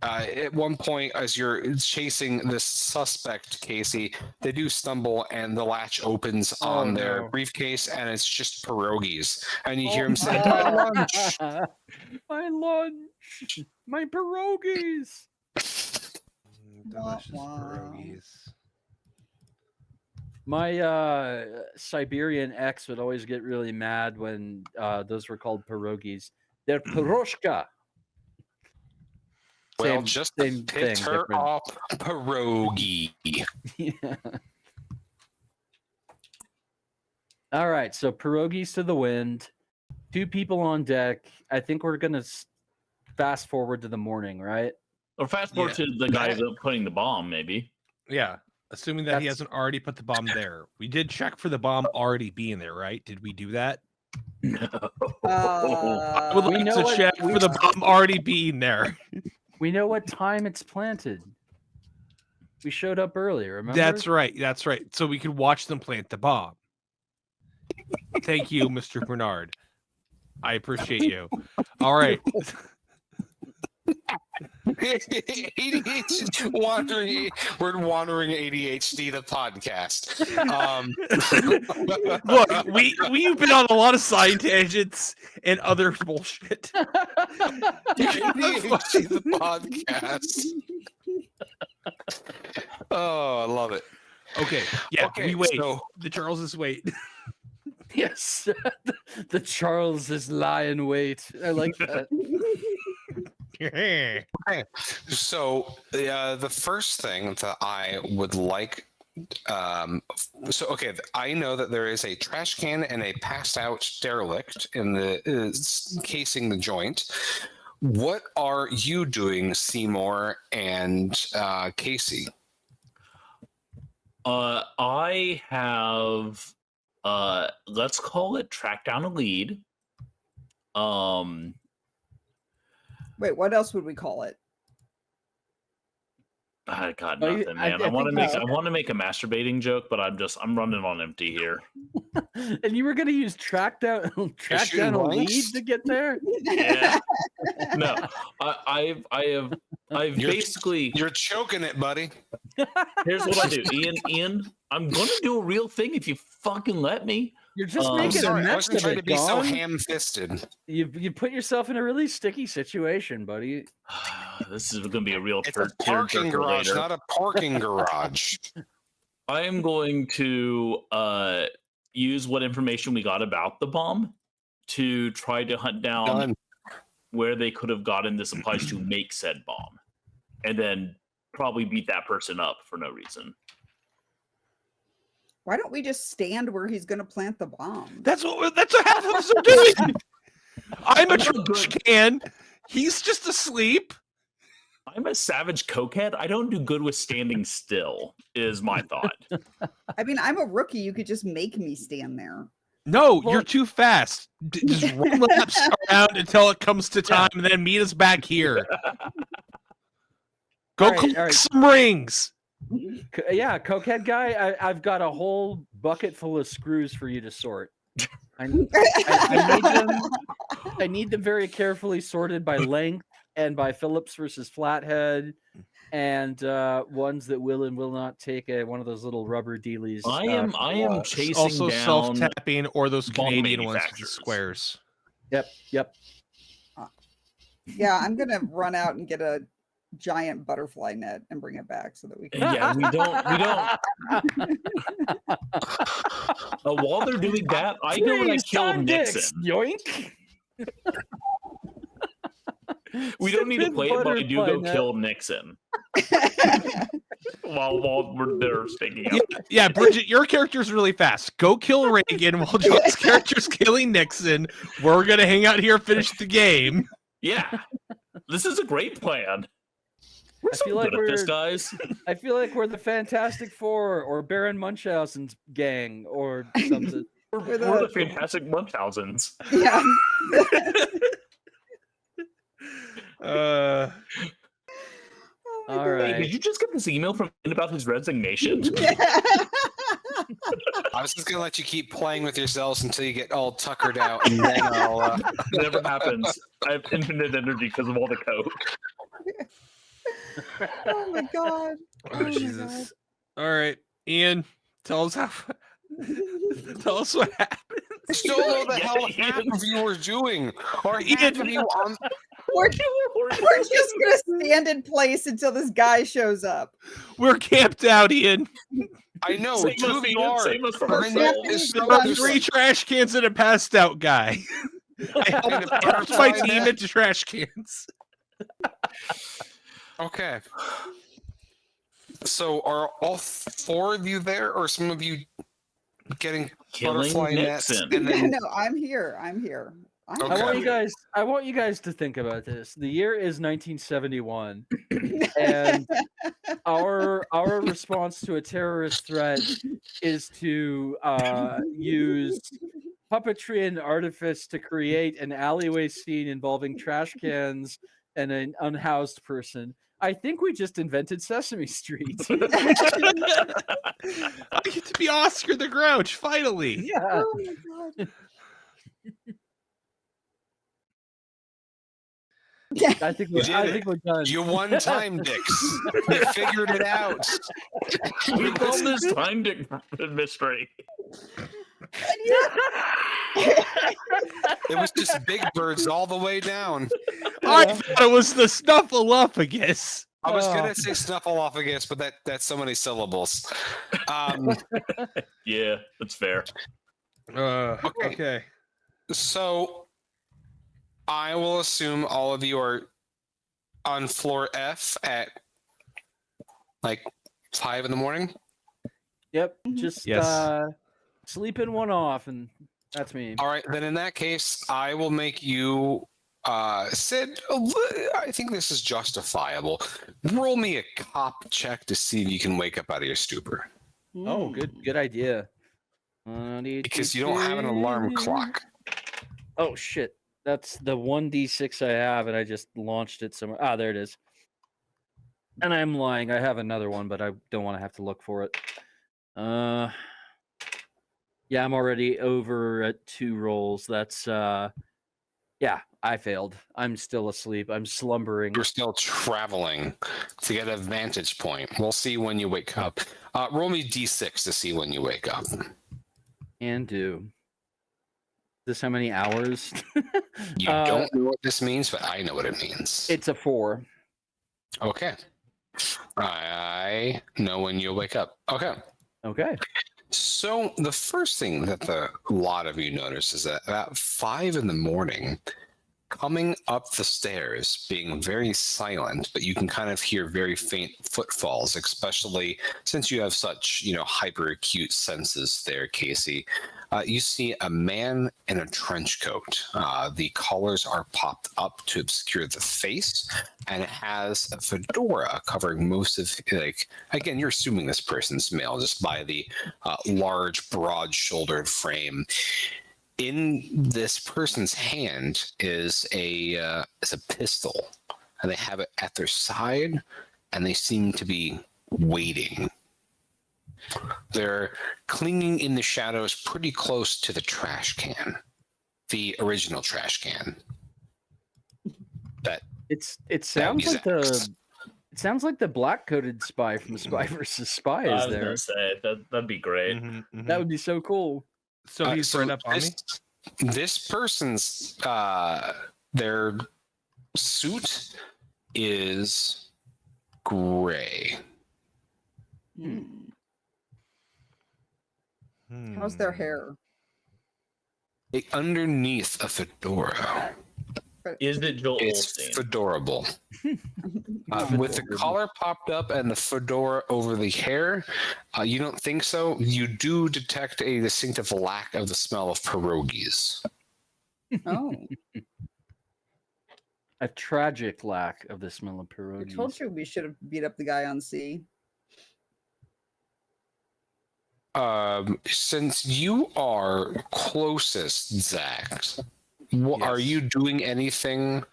At one point, as you're chasing this suspect, Casey, they do stumble and the latch opens on their
no.
briefcase, and it's just pierogies. And you
Oh,
hear him say, "My lunch."
My lunch. My pierogies.
Delicious
Wah, wah.
pierogies.
My Siberian ex would always get really mad when those were called pierogies. They're piroshka.
Well,
Same-
just
same
picked
thing,
her
different.
up, pierogi.
Yeah. All right, so pierogies to the wind. 2 people on deck. I think we're gonna fast forward to the morning, right?
or fast forward to the guy
That-
putting the bomb, maybe.
Yeah, assuming that he
That's-
hasn't already put the bomb there. We did check for the bomb already being there, right? Did we do that? I would
We
like
know
to
what-
check for the bomb already being there.
We know what time it's planted. We showed up earlier, remember?
That's right. That's right. So we could watch them plant the bomb. Thank you, Mr. Bernard. I appreciate you. All right.
ADHD, we're wandering ADHD, the podcast.
Look, we've been on a lot of side tangents and other bullshit.
ADHD, the podcast. Oh, I love it.
Okay. Yeah,
Okay,
we wait.
so-
The Charleses wait.
Yes. The Charles is lie in wait. I like that.
So the first thing that I would like, I know that there is a trash can and a passed out derelict in the casing the joint. What are you doing, Seymour and Casey?
I have let's call it track down a lead.
Wait, what else would we call it?
I got
Oh,
nothing, man. I
I
want to
think
make I want to make a masturbating joke, but I'm running on empty here.
And you were going to use track down
shooting
a lead
blanks?
to get there?
Yeah. No, I've
You're-
basically.
You're choking it, buddy.
Here's what I do, Ian. I'm gonna do a real thing if you fucking let me.
You're just
I'm
I'm
making a
sorry, I
mess
wasn't
of
trying
it,
to be so
John.
ham-fisted.
You put yourself in a really sticky situation, buddy.
This is gonna be a real
It's a parking garage, not a parking garage.
I am going to use what information we got about the bomb to try to hunt down
Done.
where they could have gotten the supplies to make said bomb, and then probably beat that person up for no reason.
Why don't we just stand where he's going to plant the bomb?
That's what half of us are doing. I'm a trash can. He's just asleep.
I'm a savage cokehead. I don't do good with standing still, is my thought.
I mean, I'm a rookie. You could just make me stand there.
No,
Well-
you're too fast. Just run laps around until it comes to time, and then meet us back here. Go
All right,
collect
all right.
some rings.
Yeah, cokehead guy, I've got a whole bucket full of screws for you to sort. I need them. I need them very carefully sorted by length and by Phillips versus Flathead, and ones that will and will not take one of those little rubber dealies.
I am chasing
Also
down.
self-tapping or those
bomb
Canadian ones with the
manufacturers.
squares.
Yep.
Yeah, I'm going to run out and get a giant butterfly net and bring it back so that we can.
Yeah, we don't. While they're doing that, I go and I
Please,
kill
Time Dicks,
Nixon.
yoink.
We don't need to
Stupid
play it, but I do go
butterfly net.
kill Nixon while we're there sticking out.
Yeah, Bridget, your character's really fast. Go kill Reagan while John's character's killing Nixon. We're gonna hang out here, finish the game.
Yeah, this is a great plan. We're
I
so
feel like
good at this,
we're-
guys.
I feel like we're the Fantastic Four or Baron Munchausen's gang or something.
We're
the-
the Fantastic Munchausens.
Yeah.
Uh,
All
Hey,
right.
did you just get this email from Ian about his resignation?
I was just gonna let you keep playing with yourselves until you get all tuckered out, and then I'll.
It never happens. I have infinite energy because of all the coke.
Oh my god.
oh,
my
Jesus. All right, Ian, tell us tell us what happened.
I still know the
Yeah,
hell
Ian.
half of you were doing. Or
Ian.
half of you on.
We're just gonna stand in place until this guy shows up.
We're camped out, Ian.
I know,
Save
two
us,
of you
Ian,
are.
save us from
And yet
ourselves.
there's
There
still-
are
there's
3 trash cans and a passed out guy. I
And a
helped my
butterfly
team
net.
into trash cans.
Okay. So are all 4 of you there, or some of you getting
Killing
butterfly nets?
Nixon.
And then
No, I'm here. I'm here. I'm
Okay.
I want you guys to think about this. The year is 1971, and our response to a terrorist threat is to use puppetry and artifice to create an alleyway scene involving trash cans and an unhoused person. I think we just invented Sesame Street.
I get to be Oscar the Grouch, finally.
Yeah.
Oh my god.
I think
You did
we're done.
you won Time Dicks. You figured it out.
We call this Time Dick mystery.
It was just Big Birds all the way down.
I thought it was the Snuffleupagus.
I was
Oh.
gonna say Snuffleupagus, but that's so many syllables.
Yeah, that's fair.
Okay.
So I will assume all of you are on floor F at like 5 in the morning.
Yep. Just
Yes.
sleeping one off, and that's me.
All right, then in that case, I will make you Sid. I think this is justifiable. Roll me a cop check to see if you can wake up out of your stupor,
Oh, good idea.
because you don't have an alarm clock.
Oh shit. That's the 1d6 I have, and I just launched it somewhere. Ah, there it is. And I'm lying. I have another one, but I don't want to have to look for it. Yeah, I'm already over at 2 rolls. That's yeah, I failed. I'm still asleep. I'm slumbering.
You're still traveling to get a vantage point. We'll see when you wake up. Roll me d6 to see when you wake up.
And do. This how many hours?
You don't know what this means, but I know what it means.
It's a 4.
Okay. I know when you'll wake up. Okay.
Okay.
So the first thing that a lot of you notice is that about 5 in the morning, coming up the stairs, being very silent, but you can kind of hear very faint footfalls, especially since you have such, hyper acute senses there, Casey. You see a man in a trench coat. The collars are popped up to obscure the face, and it has a fedora covering most of, again, you're assuming this person's male just by the large, broad-shouldered frame. In this person's hand is a pistol, and they have it at their side, and they seem to be waiting. They're clinging in the shadows pretty close to the trash can, the original trash can.
It sounds like the black-coated spy from Spy vs. Spy
I
is
was
there.
gonna say that'd be great.
That would be so cool.
So he's right up on me.
This person's their suit is gray.
How's their hair?
Underneath a fedora.
Is it Joel
It's
Osteen?
fedorable. With the collar popped up and the fedora over the hair, you don't think so. You do detect a distinctive lack of the smell of pierogies.
Oh,
A tragic lack of the smell of
I
pierogies.
told you we should have beat up the guy on C.
Since you are closest, Zach, are you doing anything?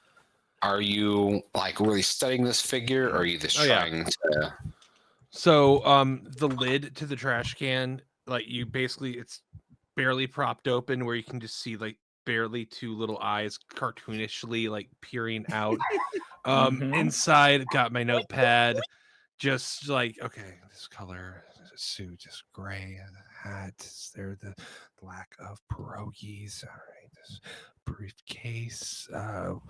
Are you really studying this figure, or are you just trying to?
So the lid to the trash can, it's barely propped open where you can just see barely 2 little eyes cartoonishly peering out. Inside, got my notepad, just okay, this color suit is gray, and the hat is there, the lack of pierogies. All right, this briefcase,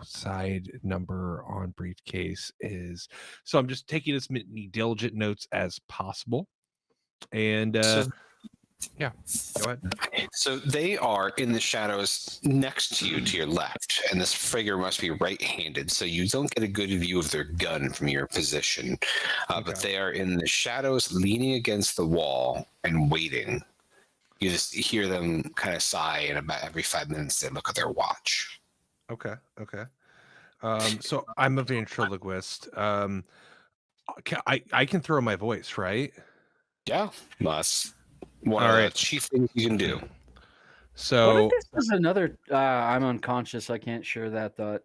side number on briefcase is. So I'm just taking as many diligent notes as possible, and yeah, go ahead.
So they are in the shadows next to you, to your left, and this figure must be right-handed, so you don't get a good view of their gun from your position. But they are in the shadows, leaning against the wall and waiting. You just hear them kind of sigh, and about every 5 minutes they look at their watch.
Okay. So I'm a ventriloquist. I can throw my voice, right?
Yeah, that's one of the chief things you can do.
So
what if this is another? I'm unconscious. I can't share that thought.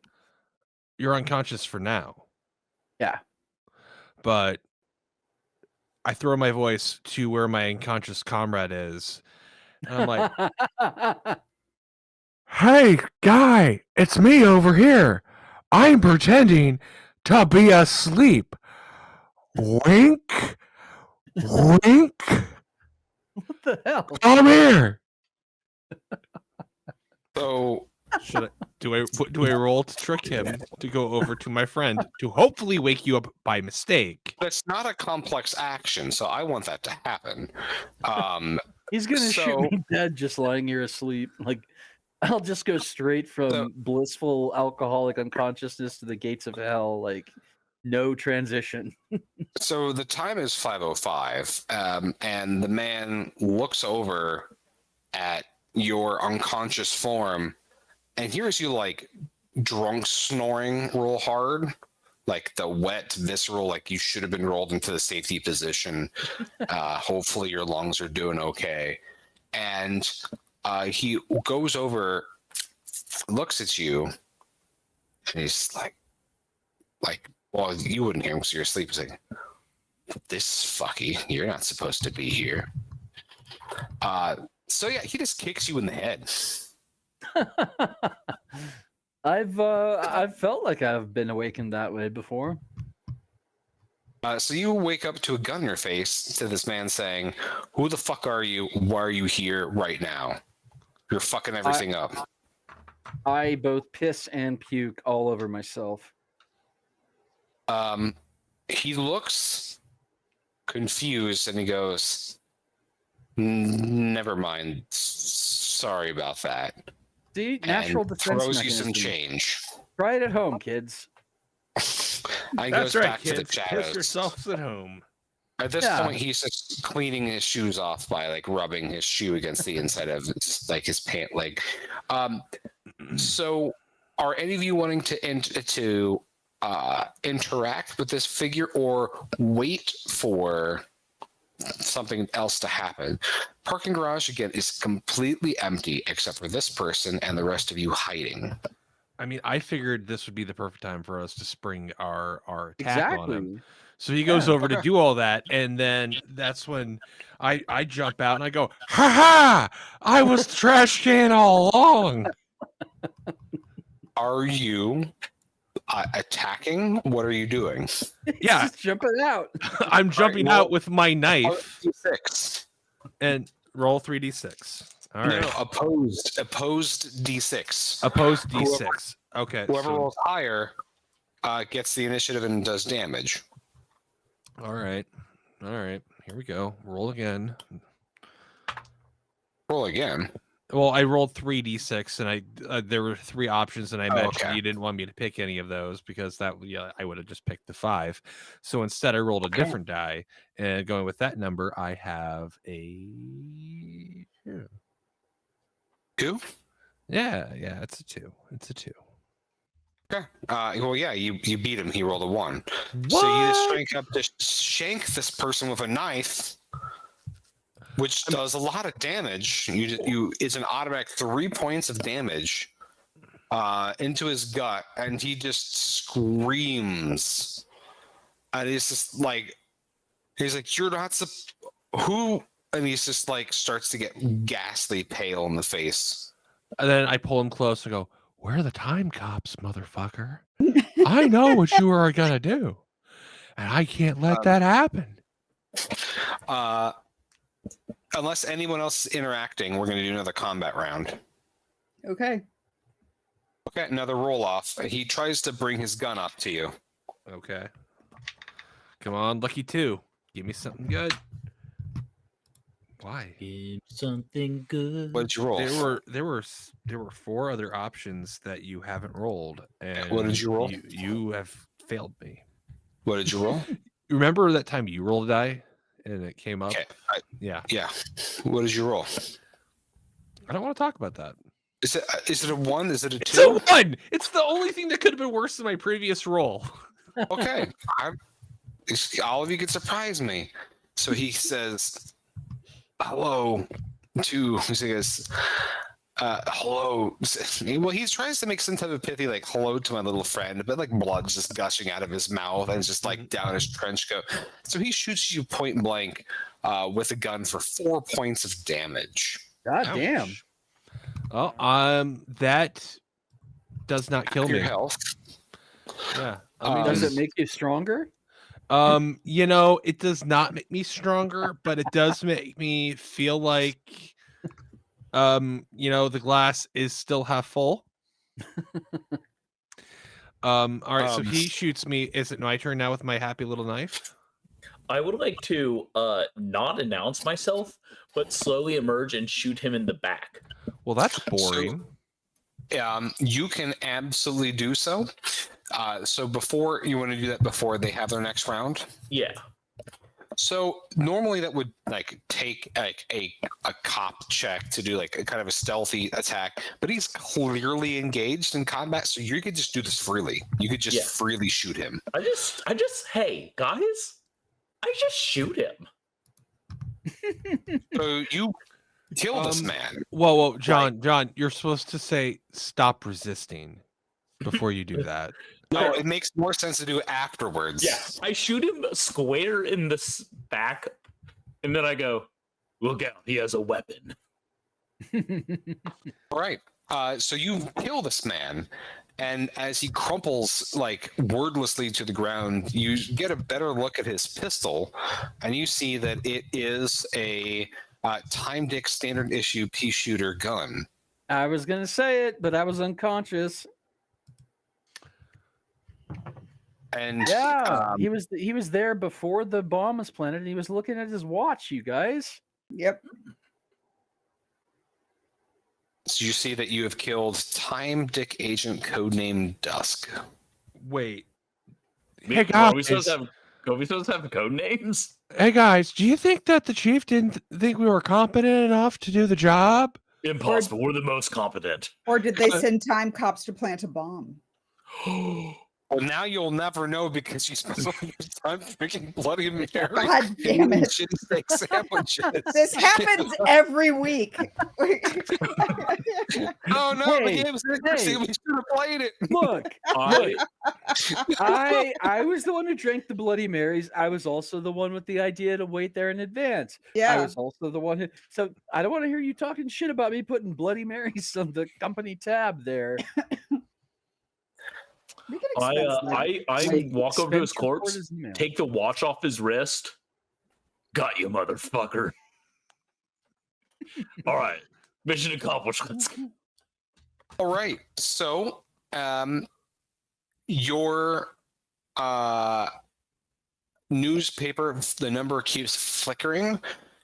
You're unconscious for now.
Yeah.
But I throw my voice to where my unconscious comrade is. And I'm like, hey, guy, it's me over here. I'm pretending to be asleep. Wink, wink.
What the hell?
Come here.
So
do I roll to trick him to go over to my friend to hopefully wake you up by mistake?
that's not a complex action, so I want that to happen.
He's gonna shoot me dead just lying here asleep. I'll just go straight from blissful alcoholic unconsciousness to the gates of hell. No transition.
So the time is 5:05, and the man looks over at your unconscious form and hears you drunk snoring real hard, the wet, visceral, you should have been rolled into the safety position. Hopefully your lungs are doing okay. And he goes over, looks at you, and he's like, Well, you wouldn't hear him because you're asleep. He's like, this fucky, you're not supposed to be here. So yeah, he just kicks you in the head.
I've felt like I've been awakened that way before.
So you wake up to a gun in your face to this man saying, who the fuck are you? Why are you here right now? You're fucking everything up.
I both piss and puke all over myself.
He looks confused and he goes, never mind. Sorry about that.
See, natural
And
defense
throws you some
mechanism.
change.
Try it at home, kids.
And
That's
goes
right,
back to
kids.
the shadows.
Piss yourselves at home.
At this
Yeah.
point, he's just cleaning his shoes off by like rubbing his shoe against the inside of like his pant leg. So, are any of you wanting to interact with this figure or wait for something else to happen? Parking garage again is completely empty except for this person and the rest of you hiding.
I mean, I figured this would be the perfect time for us to spring our attack on him.
Exactly.
So he goes
Yeah.
over to do all that, and then that's when I jump out and I go, "Ha ha! I was the trash can all along."
Are you attacking? What are you doing?
Yeah.
Just jumping out.
I'm jumping
well,
out with my knife
D6.
and roll 3d6. All right.
No, opposed D6.
Opposed d6. Okay.
Whoever
so-
rolls higher gets the initiative and does damage.
All right. Here we go. Roll again.
Roll again.
Well, I rolled 3d6, and there were 3 options, and I mentioned
okay.
you didn't want me to pick any of those because I would have just picked the 5. So instead, I rolled a different die, and going with that number, I have a 2.
2?
Yeah, it's a 2. It's a 2.
Okay. Well, yeah, you beat him. He rolled a 1.
What?
So you just strike up to shank this person with a knife, which does a lot of damage. It's an automatic 3 points of damage into his gut, and he just screams. And he's just like, "You're not who?" And he's just like starts to get ghastly pale in the face.
And then I pull him close and go, "Where are the time cops, motherfucker? I know what you are gonna do, and I can't let that happen."
Unless anyone else is interacting, we're going to do another combat round.
Okay.
Okay, another roll off. He tries to bring his gun up to you.
Okay. Come on, lucky 2. Give me something good. Why?
Give something good.
What did you roll?
There were 4 other options that you haven't rolled, and
What did you roll?
You have failed me.
What did you roll?
Remember that time you rolled a die and it came up?
Okay.
Yeah.
Yeah. What did you roll?
I don't want to talk about that.
Is it a 1? Is it a 2?
It's a 1. It's the only thing that could have been worse than my previous roll.
Okay. All of you could surprise me. So he says, hello to, he says, hello. Well, he tries to make some type of pithy, like, hello to my little friend, but like blood's just gushing out of his mouth and just like down his trench coat. So he shoots you point blank with a gun for 4 points of damage.
God damn.
Oh, that does not kill
Your
me.
health.
Yeah.
Does it make you stronger?
It does not make me stronger, but it does make me feel like the glass is still half full. All right, so he shoots me. Is it my turn now with my happy little knife?
I would like to not announce myself, but slowly emerge and shoot him in the back.
Well, that's boring.
You can absolutely do so. So before you want to do that before they have their next round.
Yeah.
So normally that would like take like a cop check to do like a kind of a stealthy attack, but he's clearly engaged in combat, so you could just do this freely. You could just freely shoot him.
I just hey guys, I just shoot him.
So you kill this man.
Whoa, John, you're supposed to say stop resisting before you do that.
No, it makes more sense to do it afterwards.
Yes, I shoot him square in the back, and then I go, "Look out! He has a weapon."
All right. So you kill this man, and as he crumples like wordlessly to the ground, you get a better look at his pistol, and you see that it is a Time Dick standard issue pea shooter gun.
I was gonna say it, but I was unconscious.
And
Yeah, he was there before the bomb was planted, and he was looking at his watch. You guys.
Yep.
so you see that you have killed Time Dick agent codename Dusk.
Wait.
Are
Hey
we supposed
guys.
to have code names?
Hey guys, do you think that the chief didn't think we were competent enough to do the job?
Impossible. We're the most competent.
Or did they send time cops to plant a bomb?
Well, now you'll never know because you spent all your time drinking Bloody Mary.
God damn it.
Shitty steak sandwiches.
This happens every week.
Oh no, the
Hey,
game's interesting.
hey.
We should have played it.
Look,
I,
I was the one who drank the Bloody Marys. I was also the one with the idea to wait there in advance. I
Yeah.
was also the one who. So I don't want to hear you talking shit about me putting Bloody Marys on the company tab there.
We can expense that.
I walk over to his
Expense report
corpse,
is email.
take the watch off his wrist. Got you, motherfucker. All right, mission accomplished. Let's go.
All right. So, your newspaper, the number keeps flickering.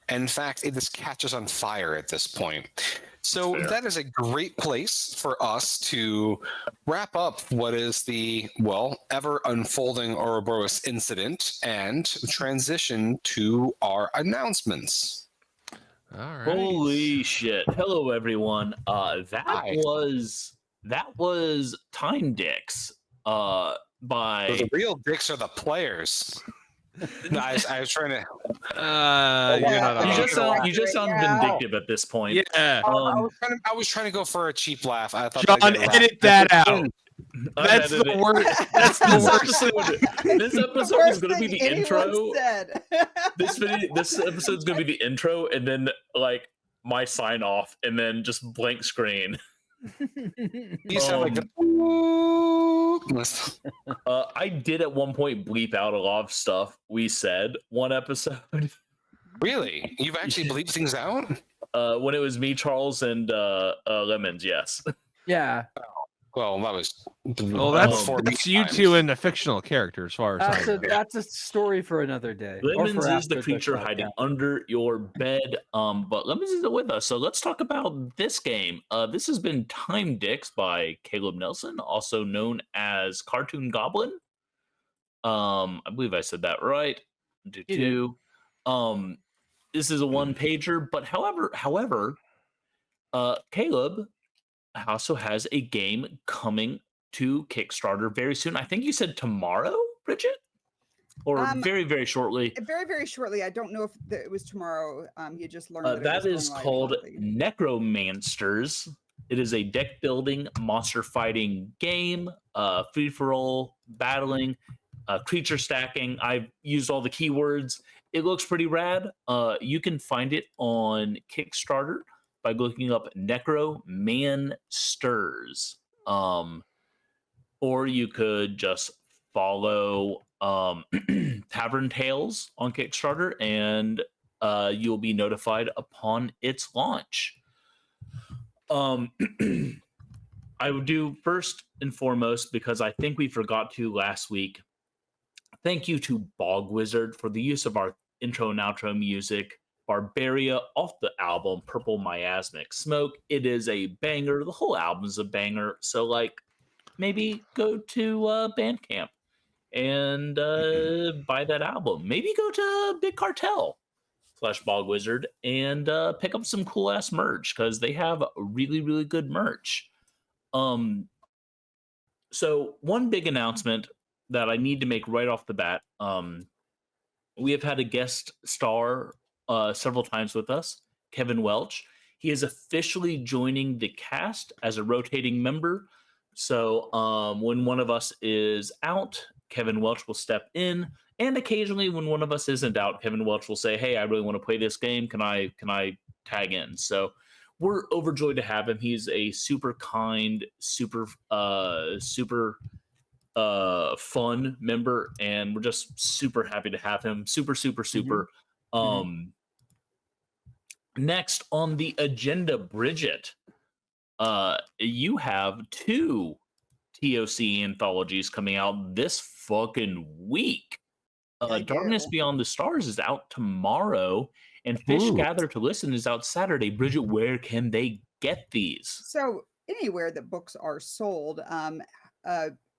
In fact, it just catches on fire at this point. So
Fair.
that is a great place for us to wrap up what is the, well, ever unfolding Ouroboros incident and transition to our announcements.
All right.
Holy shit! Hello, everyone. That
Hi.
was Time Dicks.
So
By
the real dicks are the players. No, I was trying to.
You're not
you just sound
Yeah.
vindictive at this point.
Yeah.
I was trying to go for a cheap laugh. I thought
John,
that'd get a laugh.
edit that out.
I
That's the
edited it.
worst. That's the worst.
This episode is
Worst
going to be
thing
the intro.
anyone said.
This episode is going to be the intro, and then like my sign off, and then just blank screen.
You sound like the.
I did at one point bleep out a lot of stuff we said one episode.
Really? You've actually bleeped things out?
When it was me, Charles, and Lemons. Yes.
Yeah,
Well, that was.
Well, that's
before
that's
me
you
times.
two in the fictional character, as far as
that's
I
a
know.
that's a story for another day. or
Lemons
for
is the
after
creature
podcast.
hiding under your bed. But Lemons isn't with us, so let's talk about this game. This has been Time Dicks by Caleb Nelson, also known as Cartoon Goblin. I believe I said that right.
You did.
This is a one pager, but however, Caleb also has a game coming to Kickstarter very soon. I think you said tomorrow, Bridget, or very, very shortly.
Very, very shortly. I don't know if it was tomorrow. He just learned
That
it
is
was going live
called
shortly.
Necromancers. It is a deck building, monster fighting game, free for all battling, creature stacking. I've used all the keywords. It looks pretty rad. You can find it on Kickstarter by looking up Necromancers. Or you could just follow Tavern Tales on Kickstarter, and you'll be notified upon its launch. I would do first and foremost, because I think we forgot to last week, thank you to Bog Wizard for the use of our intro and outro music, Barbaria, off the album Purple Miasmic Smoke. It is a banger. The whole album is a banger. So, like, maybe go to Bandcamp and buy that album. Maybe go to Big Cartel / Bog Wizard and pick up some cool ass merch, because they have really, really good merch. So one big announcement that I need to make right off the bat. We have had a guest star several times with us, Kevin Welch. He is officially joining the cast as a rotating member. So when one of us is out, Kevin Welch will step in, and occasionally when one of us isn't out, Kevin Welch will say, "Hey, I really want to play this game. Can I tag in?" So we're overjoyed to have him. He's a super kind, super fun member, and we're just super happy to have him. Super. Next on the agenda, Bridget, you have 2 TOC anthologies coming out this fucking week.
I
Darkness
do.
Beyond the Stars is out tomorrow, and Fish
Ooh.
Gather to Listen is out Saturday. Bridget, where can they get these?
So anywhere that books are sold,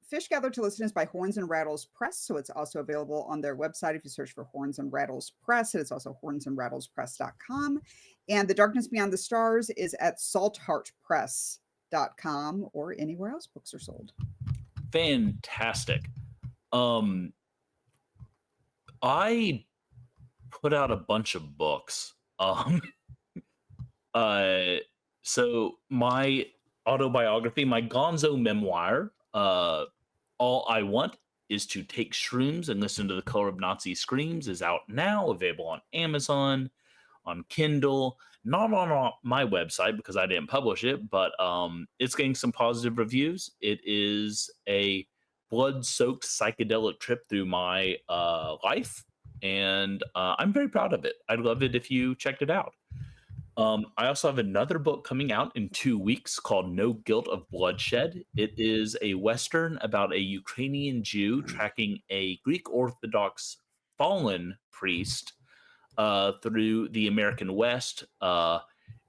Fish Gather to Listen is by Horns and Rattles Press, so it's also available on their website if you search for Horns and Rattles Press. It's also hornsandrattlespress.com. And The Darkness Beyond the Stars is at saltheartpress.com or anywhere else books are sold.
Fantastic. I put out a bunch of books. So my autobiography, my gonzo memoir, All I Want Is to Take Shrooms and Listen to the Color of Nazi Screams, is out now, available on Amazon, on Kindle, not on my website because I didn't publish it, but it's getting some positive reviews. It is a blood-soaked psychedelic trip through my life, and I'm very proud of it. I'd love it if you checked it out. I also have another book coming out in 2 weeks called No Guilt of Bloodshed. It is a Western about a Ukrainian Jew tracking a Greek Orthodox fallen priest through the American West.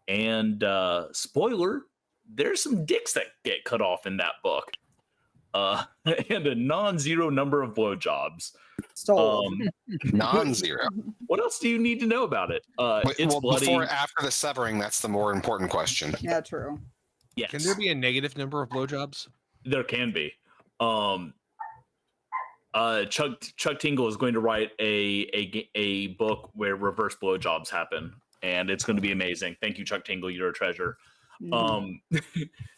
And spoiler, there's some dicks that get cut off in that book. And a non-zero number of blowjobs.
Sold.
Non-zero.
What else do you need to know about it?
Wait,
It's
well,
bloody.
before after the severing, that's the more important question.
Yeah, true.
Yes,
Can there be a negative number of blowjobs?
there can be. Chuck Tingle is going to write a book where reverse blowjobs happen, and it's going to be amazing. Thank you, Chuck Tingle. You're a treasure.
Oh,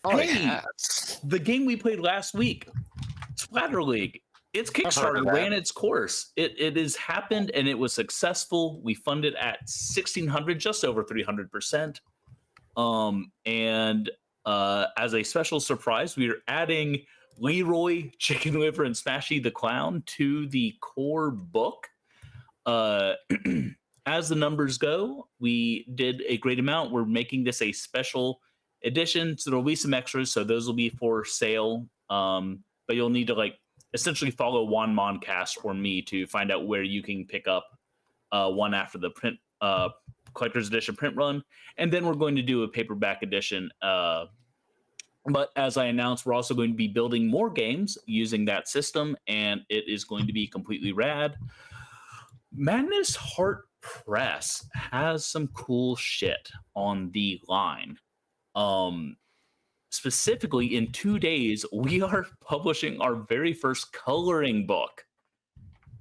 Hey,
yes.
the game we played last week, Splatter League, its
heard of
Kickstarter
that.
ran its course. It has happened, and it was successful. We funded at 1,600, just over 300%. And as a special surprise, we are adding Leroy, Chicken Liver, and Smashy the Clown to the core book. As the numbers go, we did a great amount. We're making this a special edition, so there'll be some extras. So those will be for sale. But you'll need to essentially follow Juan Moncast or me to find out where you can pick up one after the print collector's edition print run, and then we're going to do a paperback edition. But as I announced, we're also going to be building more games using that system, and it is going to be completely rad. Madness Heart Press has some cool shit on the line. Specifically, in 2 days, we are publishing our very first coloring book.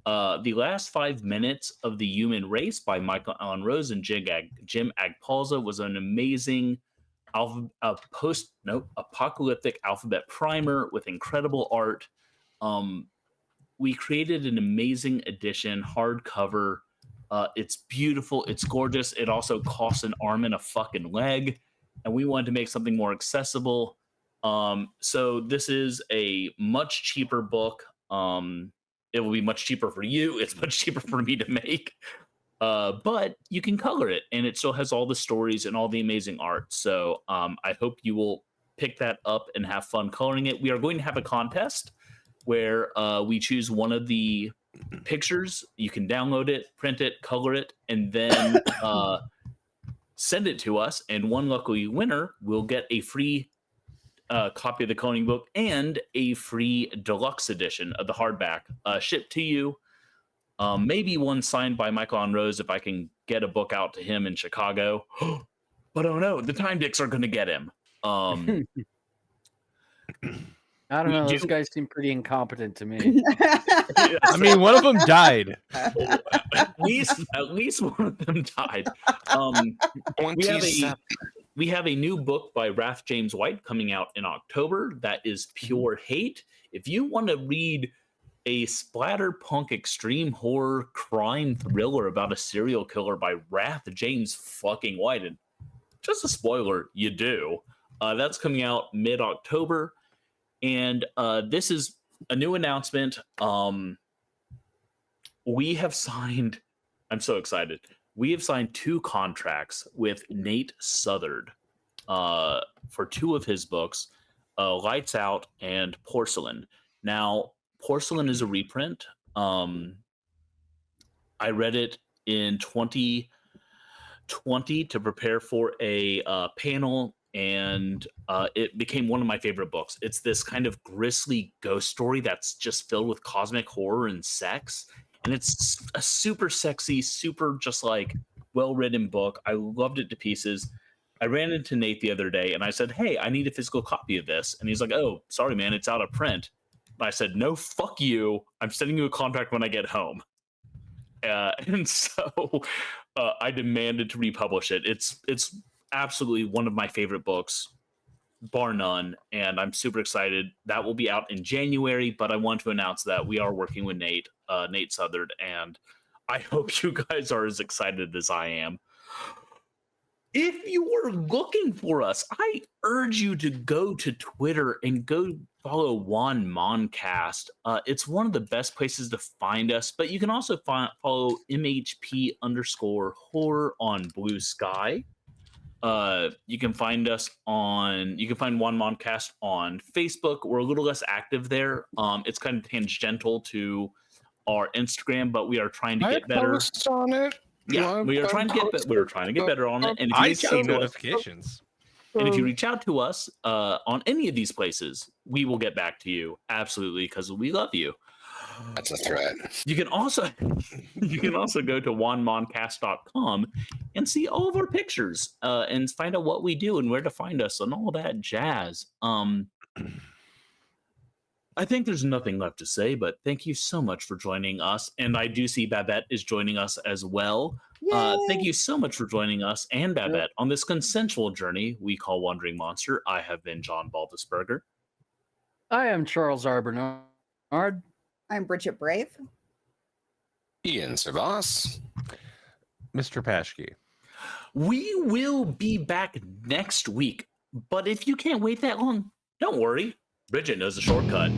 The Last 5 Minutes of the Human Race by Michael Allen Rose and Jim Agpalza was an amazing post-apocalyptic alphabet primer with incredible art. We created an amazing edition, hardcover. It's beautiful. It's gorgeous. It also costs an arm and a fucking leg. And we wanted to make something more accessible. So this is a much cheaper book. It will be much cheaper for you. It's much cheaper for me to make. But you can color it, and it still has all the stories and all the amazing art. So I hope you will pick that up and have fun coloring it. We are going to have a contest where we choose one of the pictures. You can download it, print it, color it, and then send it to us. And one lucky winner will get a free copy of the coloring book and a free deluxe edition of the hardback shipped to you. Maybe one signed by Michael Allen Rose if I can get a book out to him in Chicago. But oh no, the Time Dicks are going to get him.
I don't know.
do-
Those guys seem pretty incompetent to me.
I mean, one of them died.
At least one of them died. We have
27.
we have a new book by Raph James White coming out in October. That is Pure Hate. If you want to read a splatterpunk extreme horror crime thriller about a serial killer by Raph James fucking White, and just a spoiler, you do. That's coming out mid-October. And this is a new announcement. We have signed, I'm so excited. We have signed 2 contracts with Nate Southard for 2 of his books, Lights Out and Porcelain. Now, Porcelain is a reprint. I read it in 2020 to prepare for a panel, and it became one of my favorite books. It's this kind of grisly ghost story that's just filled with cosmic horror and sex. And it's a super sexy, super just like well-written book. I loved it to pieces. I ran into Nate the other day and I said, hey, I need a physical copy of this. And he's like, oh, sorry, man, it's out of print. And I said, no, fuck you. I'm sending you a contract when I get home. And so I demanded to republish it. It's absolutely one of my favorite books, bar none. And I'm super excited. That will be out in January, but I want to announce that we are working with Nate Southard, and I hope you guys are as excited as I am. If you are looking for us, I urge you to go to Twitter and go follow Juan Moncast. It's one of the best places to find us, but you can also follow MHP_horror on Blue Sky. You can find us Juan Moncast on Facebook. We're a little less active there. It's kind of tangential to our Instagram, but we are trying to get better.
Posts on it.
Yeah, we are trying to get better on it. And if you
I
reach
see
out to us,
notifications.
and if you reach out to us on any of these places, we will get back to you absolutely because we love you.
That's a threat.
You can also go to juanmoncast.com and see all of our pictures and find out what we do and where to find us and all that jazz. I think there's nothing left to say, but thank you so much for joining us. And I do see Babette is joining us as well. Thank you so much for joining us and Babette on this consensual journey we call Wandering Monster. I have been John Baldisberger.
I am Charles R. Bernard.
I'm Bridget Brave.
Ian Servas.
Mr. Paschke.
We will be back next week, but if you can't wait that long, don't worry. Bridget knows the shortcut.